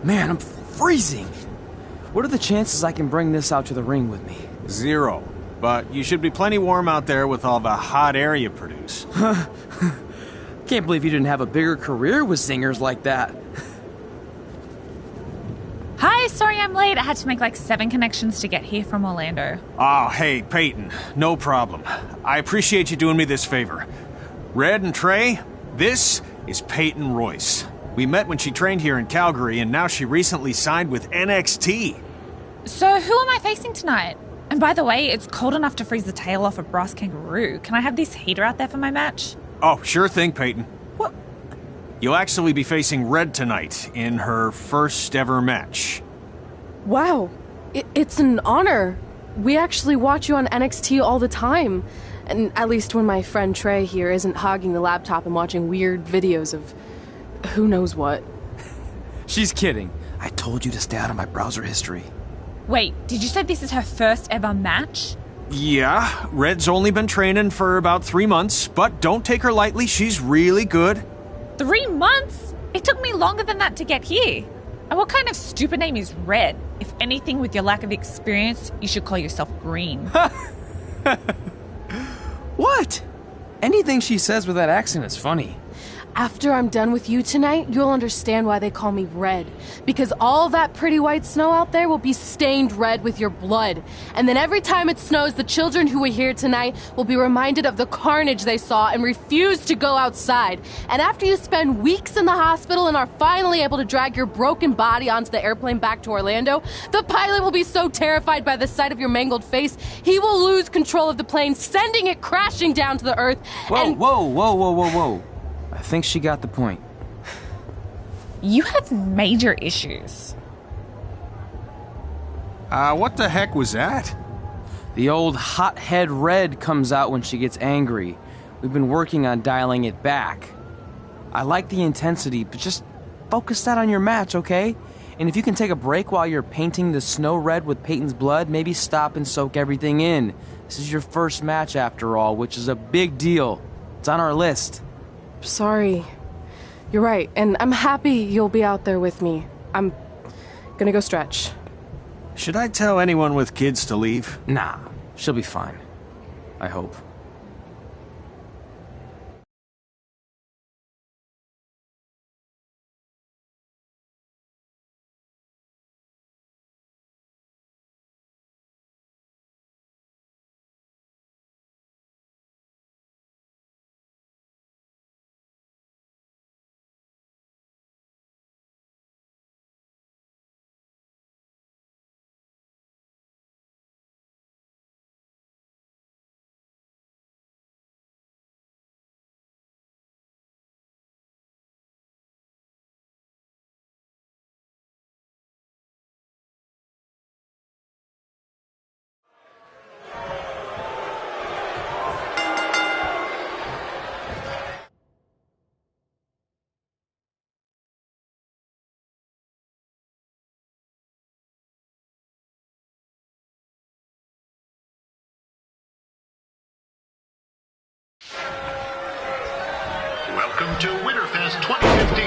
Man, I'm freezing. What are the chances I can bring this out to the ring with me? 0. But you should be plenty warm out there with all the hot air you produce. Can't believe you didn't have a bigger career with singers like that. Hi, sorry I'm late. I had to make like 7 connections to get here from Orlando. Oh, hey, Peyton. No problem. I appreciate you doing me this favor. Red and Trey, this is Peyton Royce. We met when she trained here in Calgary, and now she recently signed with NXT. So who am I facing tonight? And by the way, it's cold enough to freeze the tail off a brass kangaroo. Can I have this heater out there for my match? Oh, sure thing, Peyton. What? You'll actually be facing Red tonight in her first ever match. Wow, it's an honor. We actually watch you on NXT all the time. And at least when my friend Trey here isn't hogging the laptop and watching weird videos of who knows what. She's kidding. I told you to stay out of my browser history. Wait, did you say this is her first ever match? Yeah, Red's only been training for about 3 months, but don't take her lightly, she's really good. 3 months? It took me longer than that to get here. And what kind of stupid name is Red? If anything, with your lack of experience, you should call yourself Green. What? Anything she says with that accent is funny. After I'm done with you tonight, you'll understand why they call me Red. Because all that pretty white snow out there will be stained red with your blood. And then every time it snows, the children who are here tonight will be reminded of the carnage they saw and refuse to go outside. And after you spend weeks in the hospital and are finally able to drag your broken body onto the airplane back to Orlando, the pilot will be so terrified by the sight of your mangled face, he will lose control of the plane, sending it crashing down to the earth. Whoa. I think she got the point. You have major issues. What the heck was that? The old hothead Red comes out when she gets angry. We've been working on dialing it back. I like the intensity, but just focus that on your match, okay? And if you can take a break while you're painting the snow red with Peyton's blood, maybe stop and soak everything in. This is your first match after all, which is a big deal. It's on our list. Sorry. You're right, and I'm happy you'll be out there with me. I'm gonna go stretch. Should I tell anyone with kids to leave? Nah, she'll be fine. I hope. Welcome to Winterfest 2015.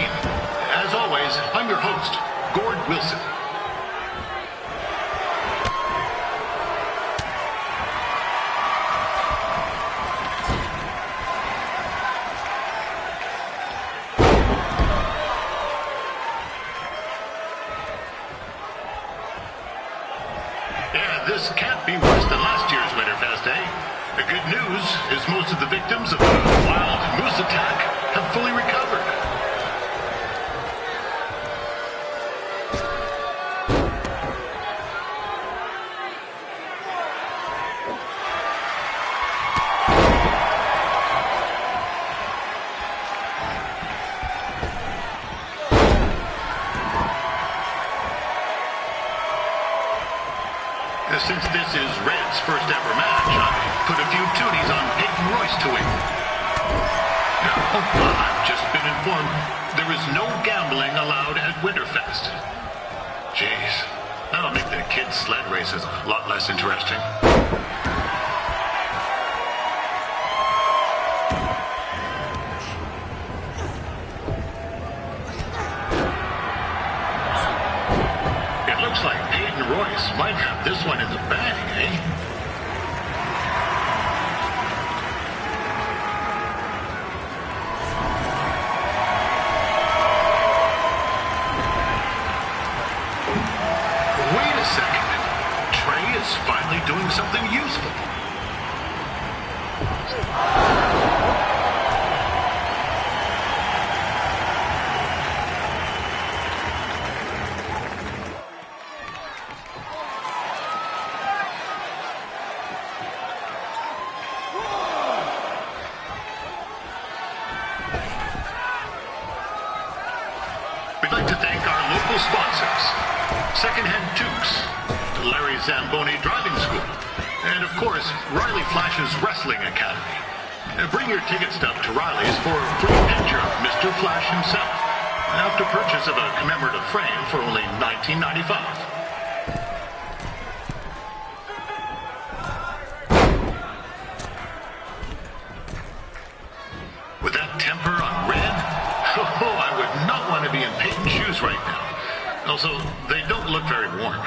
As always, I'm your host, Gord Wilson. Yeah, this can't be worse than last year's Winterfest, eh? The good news is most of the victims of the wild moose attack have fully recovered. Since this is Red's first ever match, I put a few tooties on Peyton Royce to him. Now, I've just been informed there is no gambling allowed at Winterfest. Jeez, that'll make the kids' sled races a lot less interesting. might have this one in the bag, eh? Wait a second. Trey is finally doing something useful. We'd like to thank our local sponsors, Secondhand Tukes, Larry Zamboni Driving School, and of course, Riley Flash's Wrestling Academy. Bring your ticket stub to Riley's for a free picture of Mr. Flash himself, after purchase of a commemorative frame for only $19.95. With that temper on Red, oh, I would not want to be in Peyton's shoes right now. Also, they don't look very warm.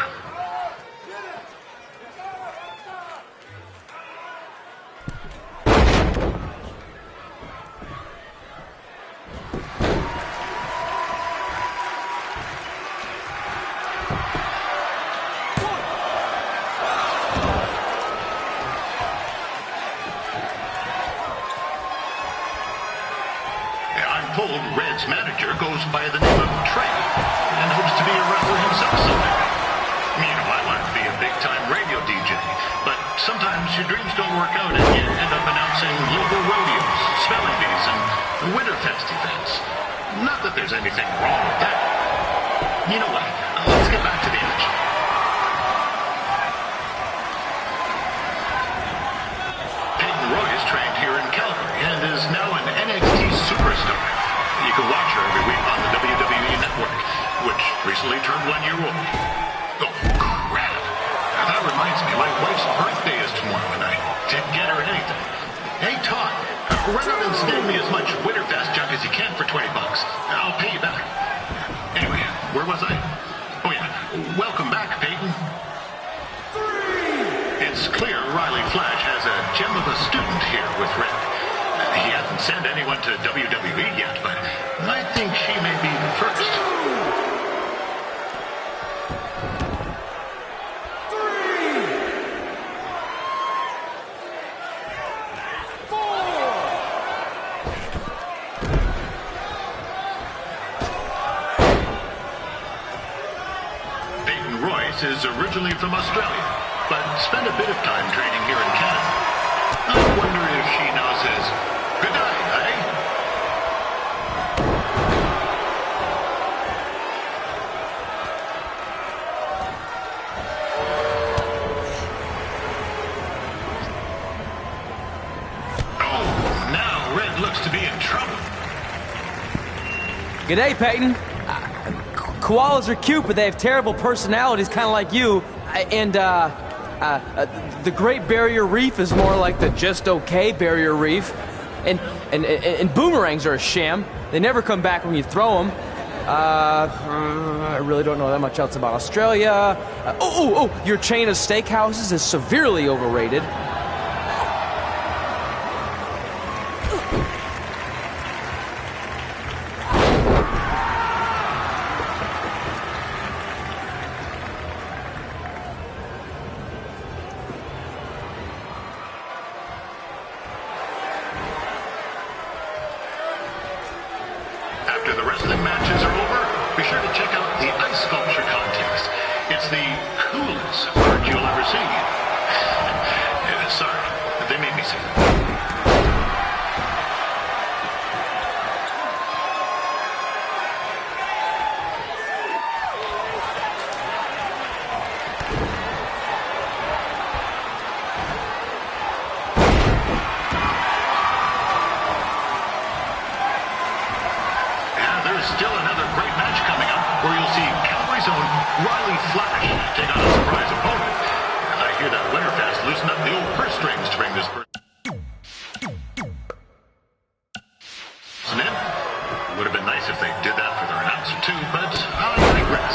Told Red's manager goes by the name of Trey and hopes to be a wrestler himself someday. You know, I want to be a big-time radio DJ, but sometimes your dreams don't work out and you end up announcing local rodeos, spelling bees, and Winterfest events. Not that there's anything wrong with that. You know what? Let's get back to the action. Peyton Royce trained here in Calgary and is now an NXT superstar. You can watch her every week on the WWE Network, which recently turned 1 year old. Oh, crap. That reminds me, my wife's birthday is tomorrow, and I didn't get her anything. Hey, Todd, run out and snag me as much Winterfest junk as you can for $20. I'll pay you back. Anyway, where was I? Oh, yeah. Welcome back, Peyton. It's clear Riley Flash has a gem of a student here with Red. He hasn't sent anyone to WWE yet, but I think she may be the first. Peyton Royce is originally from Australia, but spent a bit of time training here in Canada. I wonder if she knows his good night, eh? Oh, now Red looks to be in trouble. G'day, Peyton. Koalas are cute, but they have terrible personalities, kind of like you. The Great Barrier Reef is more like the just okay Barrier Reef. And boomerangs are a sham. They never come back when you throw them. I really don't know that much else about Australia. Your chain of steakhouses is severely overrated. After the wrestling matches are over, be sure to check out the ice sculpture contest. It's the coolest part you'll ever see. Sorry, they made me say that. Still another great match coming up where you'll see Calgary's own Riley Flash take on a surprise opponent. I hear that Winterfest loosened up the old purse strings to bring this person in. Would have been nice if they did that for their announcer too, but I digress.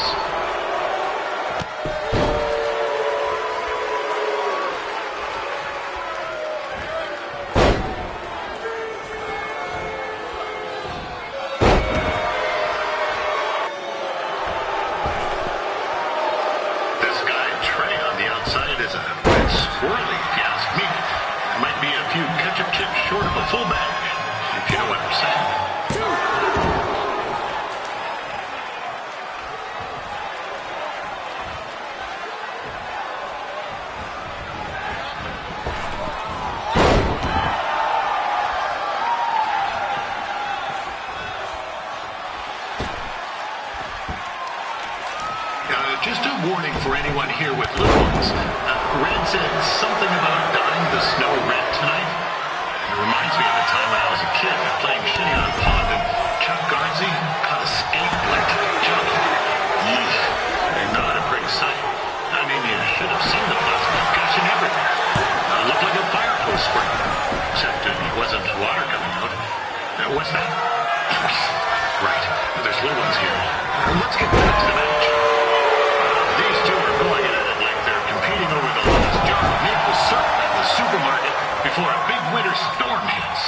warning for anyone here with little ones. Red said something about dyeing the snow red tonight. It reminds me of the time when I was a kid playing shinny on a pond and Chuck Garnsey caught a skate like jump. Yeesh. Not a pretty sight. I mean, you should have seen the plastic gushing everywhere. Looked like a fire hose spray. Except it wasn't water coming out. What's that? Right. There's little ones here. Let's get back to the match. These two are going at it like they're competing over the last jar of maple syrup at the supermarket before a big winter storm hits.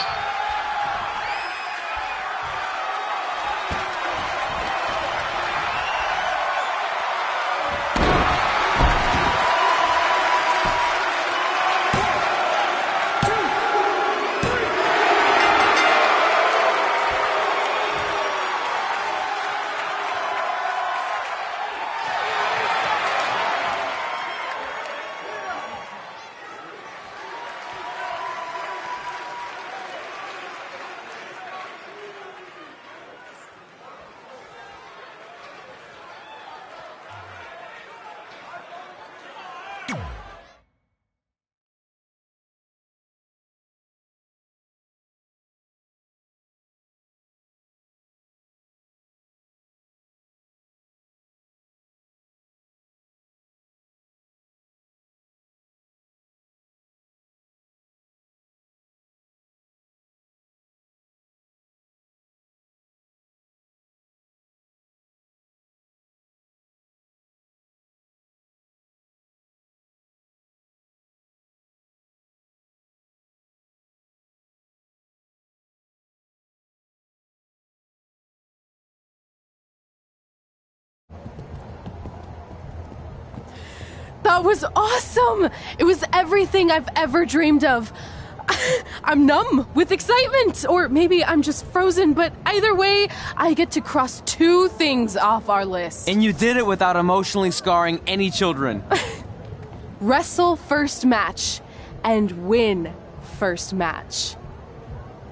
That was awesome! It was everything I've ever dreamed of. I'm numb with excitement, or maybe I'm just frozen, but either way, I get to cross 2 things off our list. And you did it without emotionally scarring any children. Wrestle first match and win first match.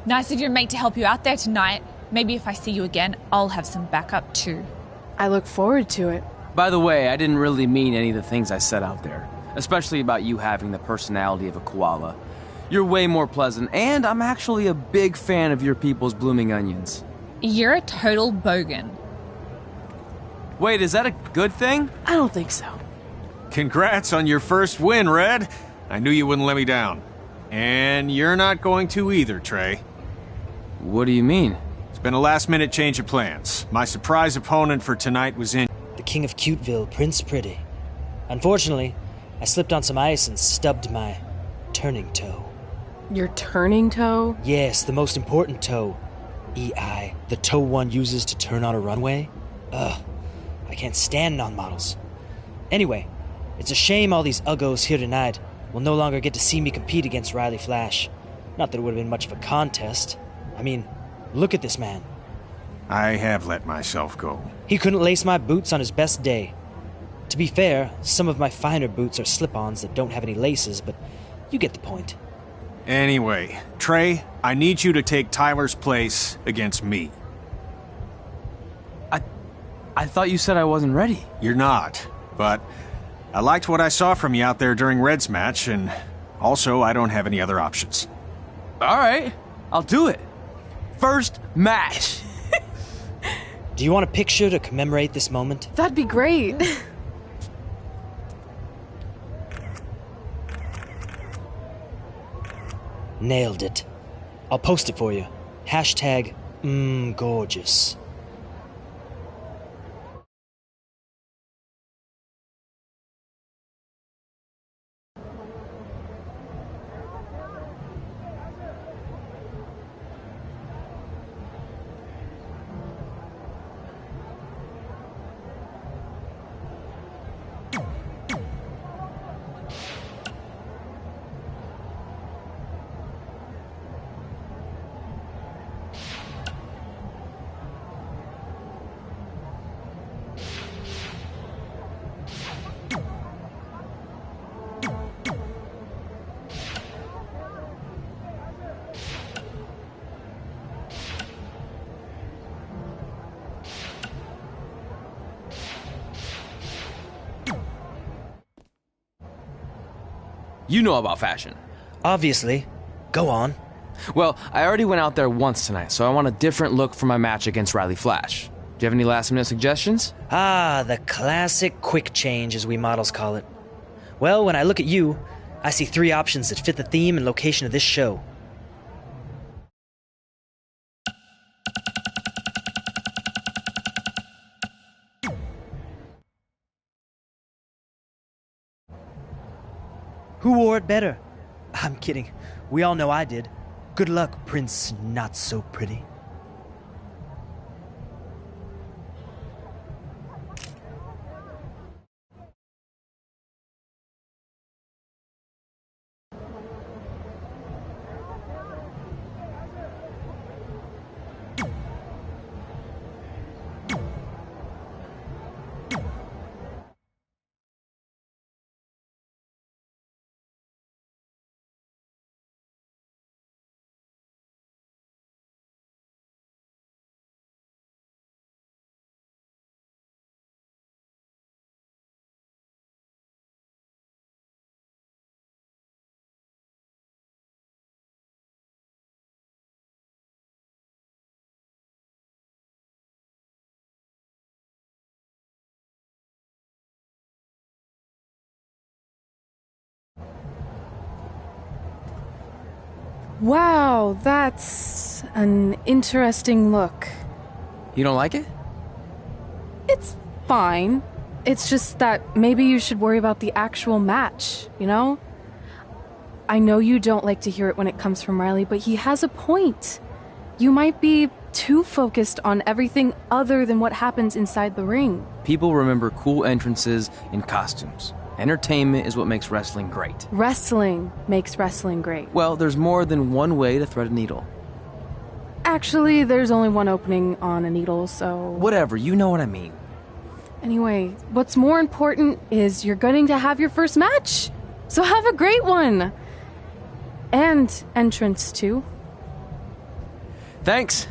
Nice of your mate to help you out there tonight. Maybe if I see you again, I'll have some backup too. I look forward to it. By the way, I didn't really mean any of the things I said out there, especially about you having the personality of a koala. You're way more pleasant, and I'm actually a big fan of your people's blooming onions. You're a total bogan. Wait, is that a good thing? I don't think so. Congrats on your first win, Red. I knew you wouldn't let me down. And you're not going to either, Trey. What do you mean? It's been a last-minute change of plans. My surprise opponent for tonight was in... The King of Cuteville, Prince Pretty. Unfortunately, I slipped on some ice and stubbed my turning toe. Your turning toe? Yes, the most important toe. EI, the toe one uses to turn on a runway. Ugh, I can't stand non-models. Anyway, it's a shame all these uggos here tonight will no longer get to see me compete against Riley Flash. Not that it would have been much of a contest. I mean, look at this man. I have let myself go. He couldn't lace my boots on his best day. To be fair, some of my finer boots are slip-ons that don't have any laces, but you get the point. Anyway, Trey, I need you to take Tyler's place against me. I thought you said I wasn't ready. You're not, but I liked what I saw from you out there during Red's match, and also I don't have any other options. All right, I'll do it. First match. Do you want a picture to commemorate this moment? That'd be great. Nailed it. I'll post it for you. Hashtag gorgeous. You know about fashion. Obviously. Go on. Well, I already went out there once tonight, so I want a different look for my match against Riley Flash. Do you have any last-minute suggestions? Ah, the classic quick change, as we models call it. Well, when I look at you, I see 3 options that fit the theme and location of this show. Who wore it better? I'm kidding. We all know I did. Good luck, Prince Not So Pretty. Wow, that's an interesting look. You don't like it? It's fine. It's just that maybe you should worry about the actual match, you know? I know you don't like to hear it when it comes from Riley, but he has a point. You might be too focused on everything other than what happens inside the ring. People remember cool entrances and costumes. Entertainment is what makes wrestling great. Wrestling makes wrestling great. Well, there's more than one way to thread a needle. Actually, there's only one opening on a needle, so... Whatever, you know what I mean. Anyway, what's more important is you're going to have your first match. So have a great one. And entrance, too. Thanks.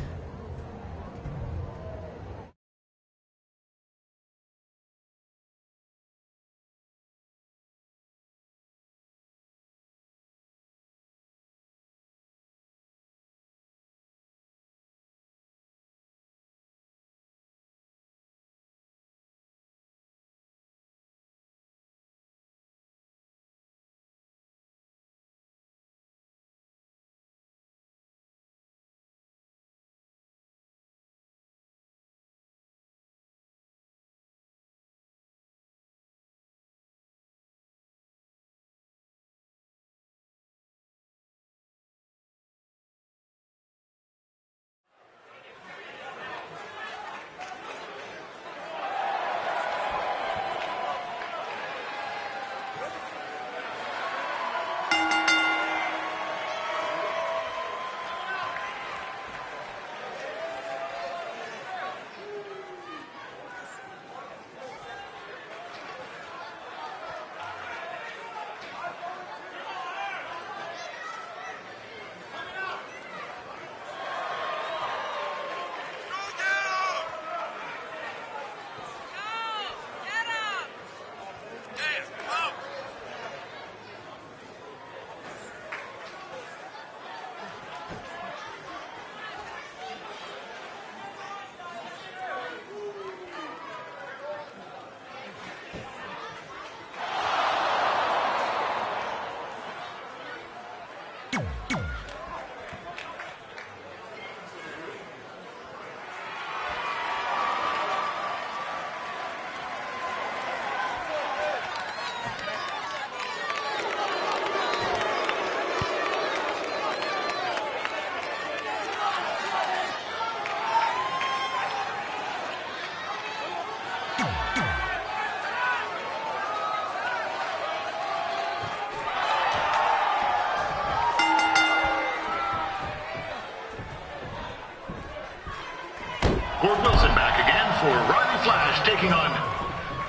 Gord Wilson back again for Riley Flash taking on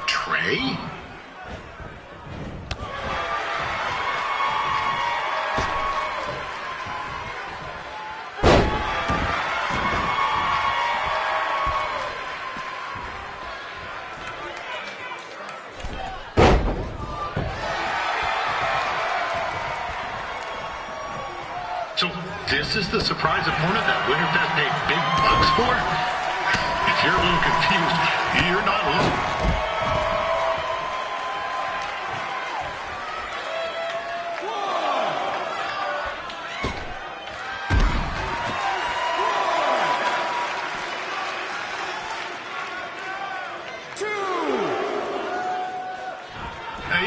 Trey. this is the surprise opponent that Winterfest paid big bucks for? If you're a little confused, you're not alone.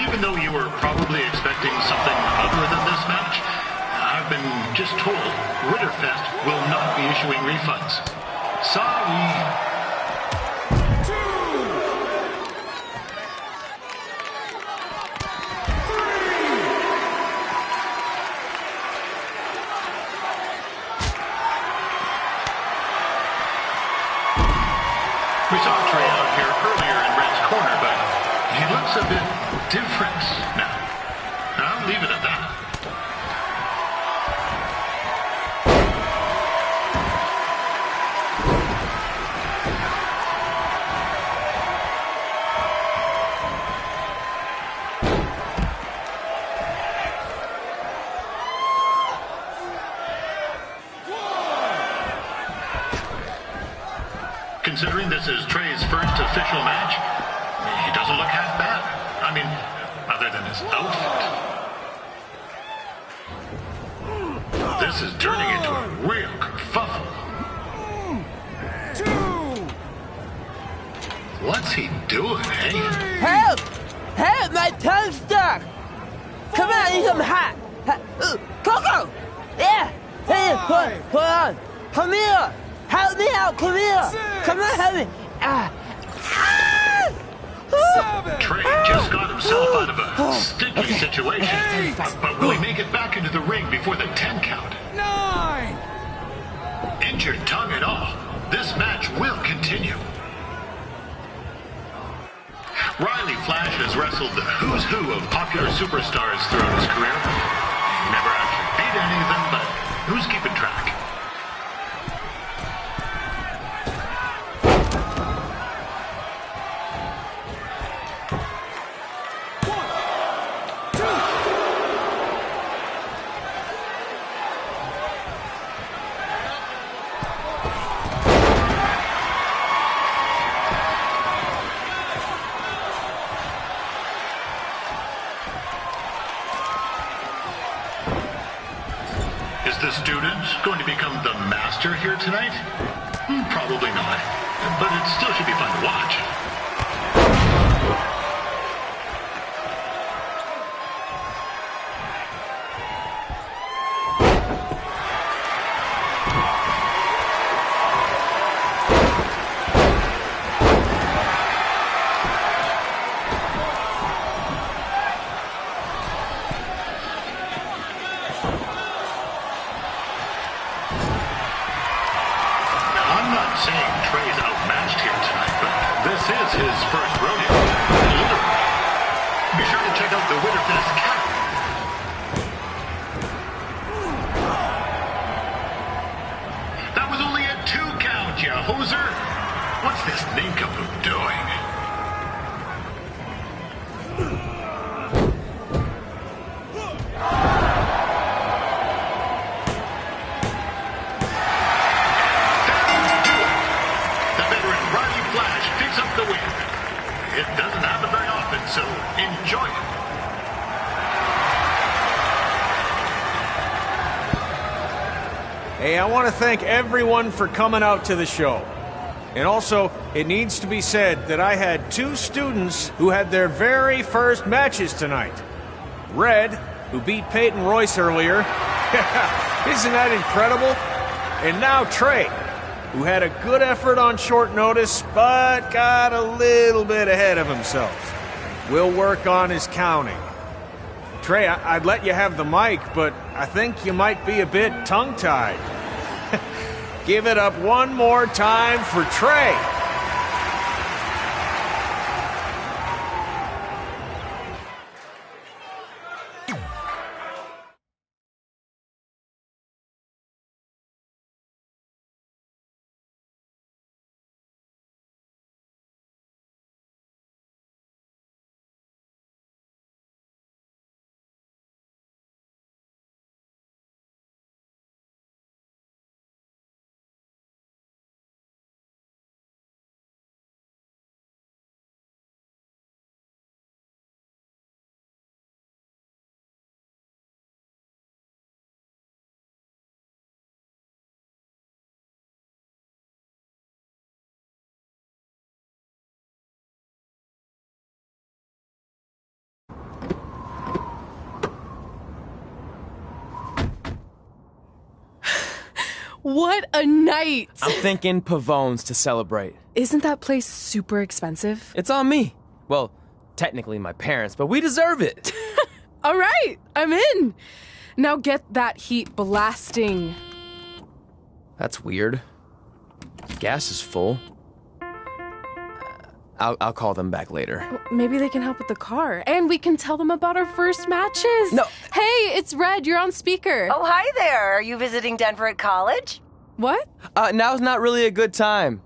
Even though you were probably expecting something other than this match, I've been just told Winterfest will not be issuing refunds. Sorry. We saw Trey out here earlier in Red's corner, but he looks a bit different now. I'll leave it at that. Considering this is Trey's first official match, he doesn't look half bad. I mean, other than his outfit. This is turning into a real kerfuffle. What's he doing, eh? Help! Help! My tongue's stuck! Come on, I need some hot! Coco! Yeah! Hey, hold on! Come here! Help me out! Come here! Come on, help me! Trey just got himself out of a sticky situation. But will he make it back into the ring before the 10 count? 9! Injured tongue and all, this match will continue. Riley Flash has wrestled the who's who of popular superstars throughout his career. He never actually beat any of them, but who's keeping track? Is the student going to become the master here tonight? Probably not, but it still should be fun to watch. I'm not saying Trey's outmatched here tonight, but this is his first rodeo. Literally. Be sure to check out the Winterfest cap. That was only a 2 count, you hoser. What's this nincompoop doing? The win. It doesn't happen very often, so enjoy it. Hey, I want to thank everyone for coming out to the show. And also, it needs to be said that I had 2 students who had their very first matches tonight. Red, who beat Peyton Royce earlier. Isn't that incredible? And now Trey, who had a good effort on short notice, but got a little bit ahead of himself. We'll work on his counting. Trey, I'd let you have the mic, but I think you might be a bit tongue-tied. Give it up one more time for Trey. What a night! I'm thinking Pavone's to celebrate. Isn't that place super expensive? It's on me. Well, technically my parents, but we deserve it. All right, I'm in. Now get that heat blasting. That's weird. Gas is full. I'll call them back later. Maybe they can help with the car. And we can tell them about our first matches. No. Hey, it's Red. You're on speaker. Oh, hi there. Are you visiting Denver at college? What? Now's not really a good time.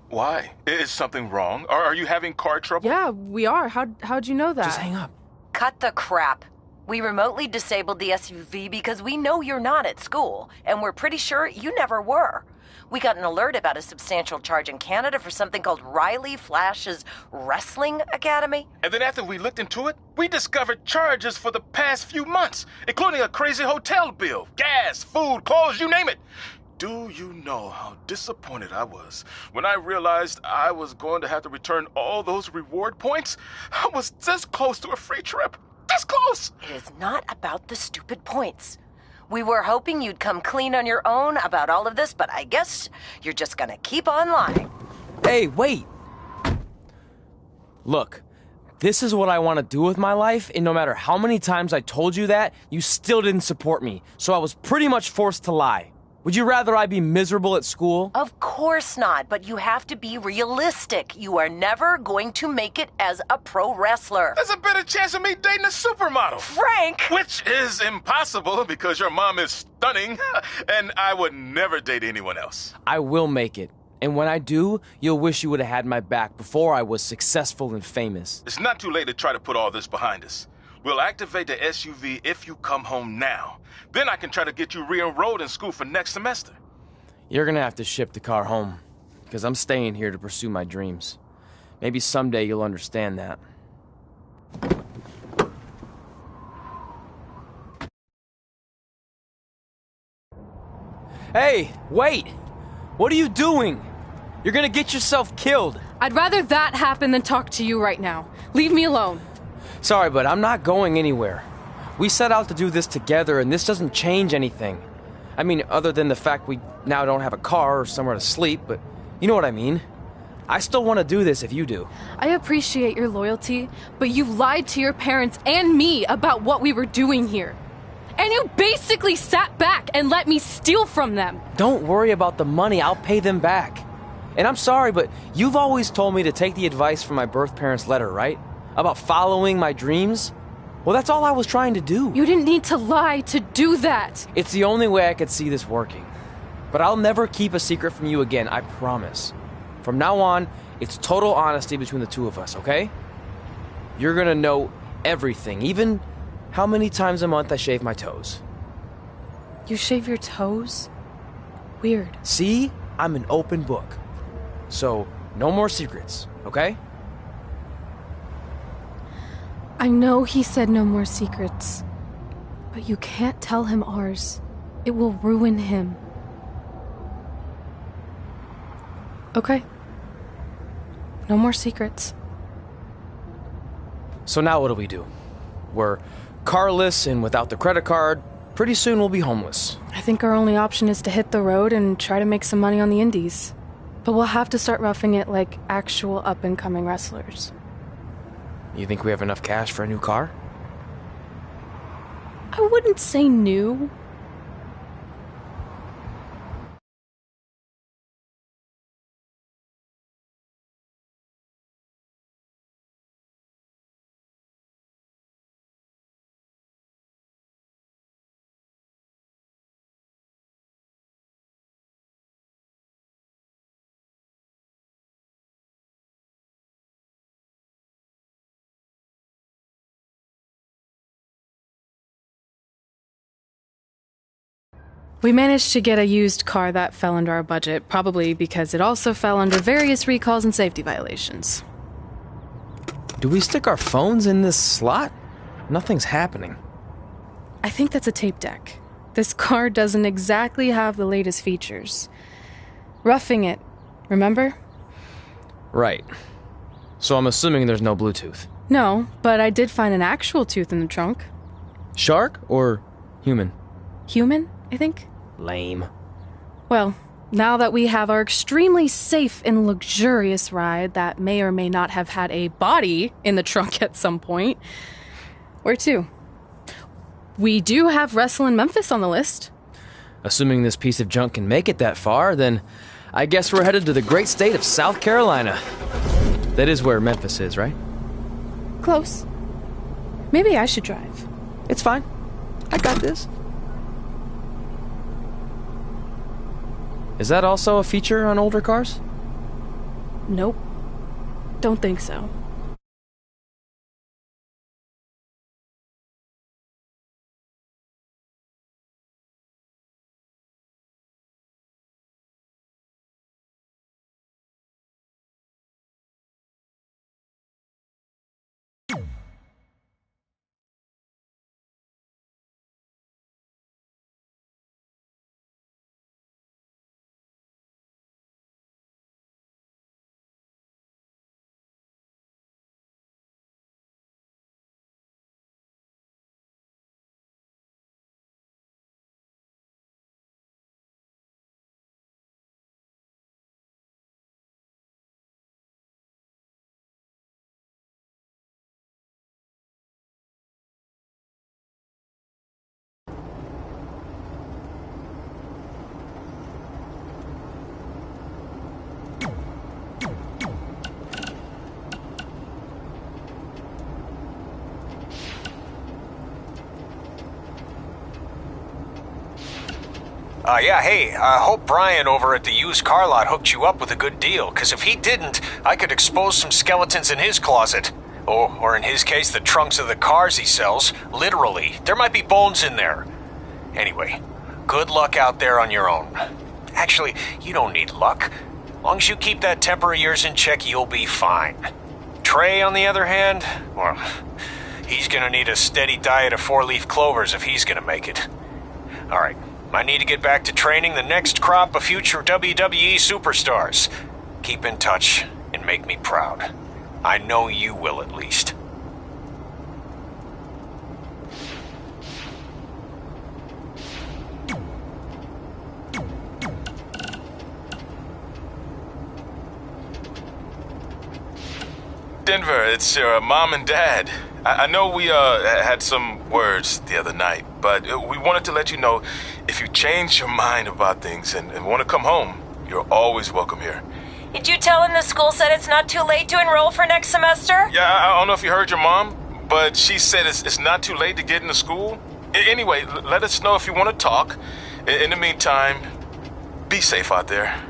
Why? Is something wrong? Or are you having car trouble? Yeah, we are. How'd you know that? Just hang up. Cut the crap. We remotely disabled the SUV because we know you're not at school, and we're pretty sure you never were. We got an alert about a substantial charge in Canada for something called Riley Flash's Wrestling Academy. And then after we looked into it, we discovered charges for the past few months, including a crazy hotel bill, gas, food, clothes, you name it. Do you know how disappointed I was when I realized I was going to have to return all those reward points? I was this close to a free trip. This close! It is not about the stupid points. We were hoping you'd come clean on your own about all of this, but I guess you're just gonna keep on lying. Hey, wait! Look, this is what I want to do with my life, and no matter how many times I told you that, you still didn't support me, so I was pretty much forced to lie. Would you rather I be miserable at school? Of course not, but you have to be realistic. You are never going to make it as a pro wrestler. There's a better chance of me dating a supermodel. Frank! Which is impossible because your mom is stunning, and I would never date anyone else. I will make it. And when I do, you'll wish you would have had my back before I was successful and famous. It's not too late to try to put all this behind us. We'll activate the SUV if you come home now. Then I can try to get you re-enrolled in school for next semester. You're gonna have to ship the car home, because I'm staying here to pursue my dreams. Maybe someday you'll understand that. Hey, wait! What are you doing? You're gonna get yourself killed. I'd rather that happen than talk to you right now. Leave me alone. Sorry, but I'm not going anywhere. We set out to do this together, and this doesn't change anything. I mean, other than the fact we now don't have a car or somewhere to sleep, but you know what I mean. I still want to do this if you do. I appreciate your loyalty, but you lied to your parents and me about what we were doing here. And you basically sat back and let me steal from them. Don't worry about the money, I'll pay them back. And I'm sorry, but you've always told me to take the advice from my birth parents' letter, right? About following my dreams? Well, that's all I was trying to do. You didn't need to lie to do that. It's the only way I could see this working. But I'll never keep a secret from you again, I promise. From now on, it's total honesty between the two of us, okay? You're gonna know everything, even how many times a month I shave my toes. You shave your toes? Weird. See? I'm an open book. So, no more secrets, okay? I know he said no more secrets, but you can't tell him ours. It will ruin him. Okay. No more secrets. So now what do we do? We're carless and without the credit card. Pretty soon we'll be homeless. I think our only option is to hit the road and try to make some money on the indies. But we'll have to start roughing it like actual up-and-coming wrestlers. You think we have enough cash for a new car? I wouldn't say new. We managed to get a used car that fell under our budget, probably because it also fell under various recalls and safety violations. Do we stick our phones in this slot? Nothing's happening. I think that's a tape deck. This car doesn't exactly have the latest features. Roughing it, remember? Right. So I'm assuming there's no Bluetooth. No, but I did find an actual tooth in the trunk. Shark or human? Human, I think. Lame. Well, now that we have our extremely safe and luxurious ride that may or may not have had a body in the trunk at some point, where to? We do have Wrestlin' Memphis on the list. Assuming this piece of junk can make it that far, then I guess we're headed to the great state of South Carolina. That is where Memphis is, right? Close. Maybe I should drive. It's fine. I got this. Is that also a feature on older cars? Nope. Don't think so. Yeah, hey, I hope Brian over at the used car lot hooked you up with a good deal, because if he didn't, I could expose some skeletons in his closet. Or in his case, the trunks of the cars he sells. Literally, there might be bones in there. Anyway, good luck out there on your own. Actually, you don't need luck. As long as you keep that temper of yours in check, you'll be fine. Trey, on the other hand, well, he's gonna need a steady diet of 4-leaf clovers if he's gonna make it. Alright. I need to get back to training the next crop of future WWE superstars. Keep in touch and make me proud. I know you will, at least. Denver, it's your mom and dad. I know we had some words the other night, but we wanted to let you know if you change your mind about things and want to come home, you're always welcome here. Did you tell him the school said it's not too late to enroll for next semester? Yeah, I don't know if you heard your mom, but she said it's not too late to get into school. Anyway, let us know if you want to talk. In the meantime, be safe out there.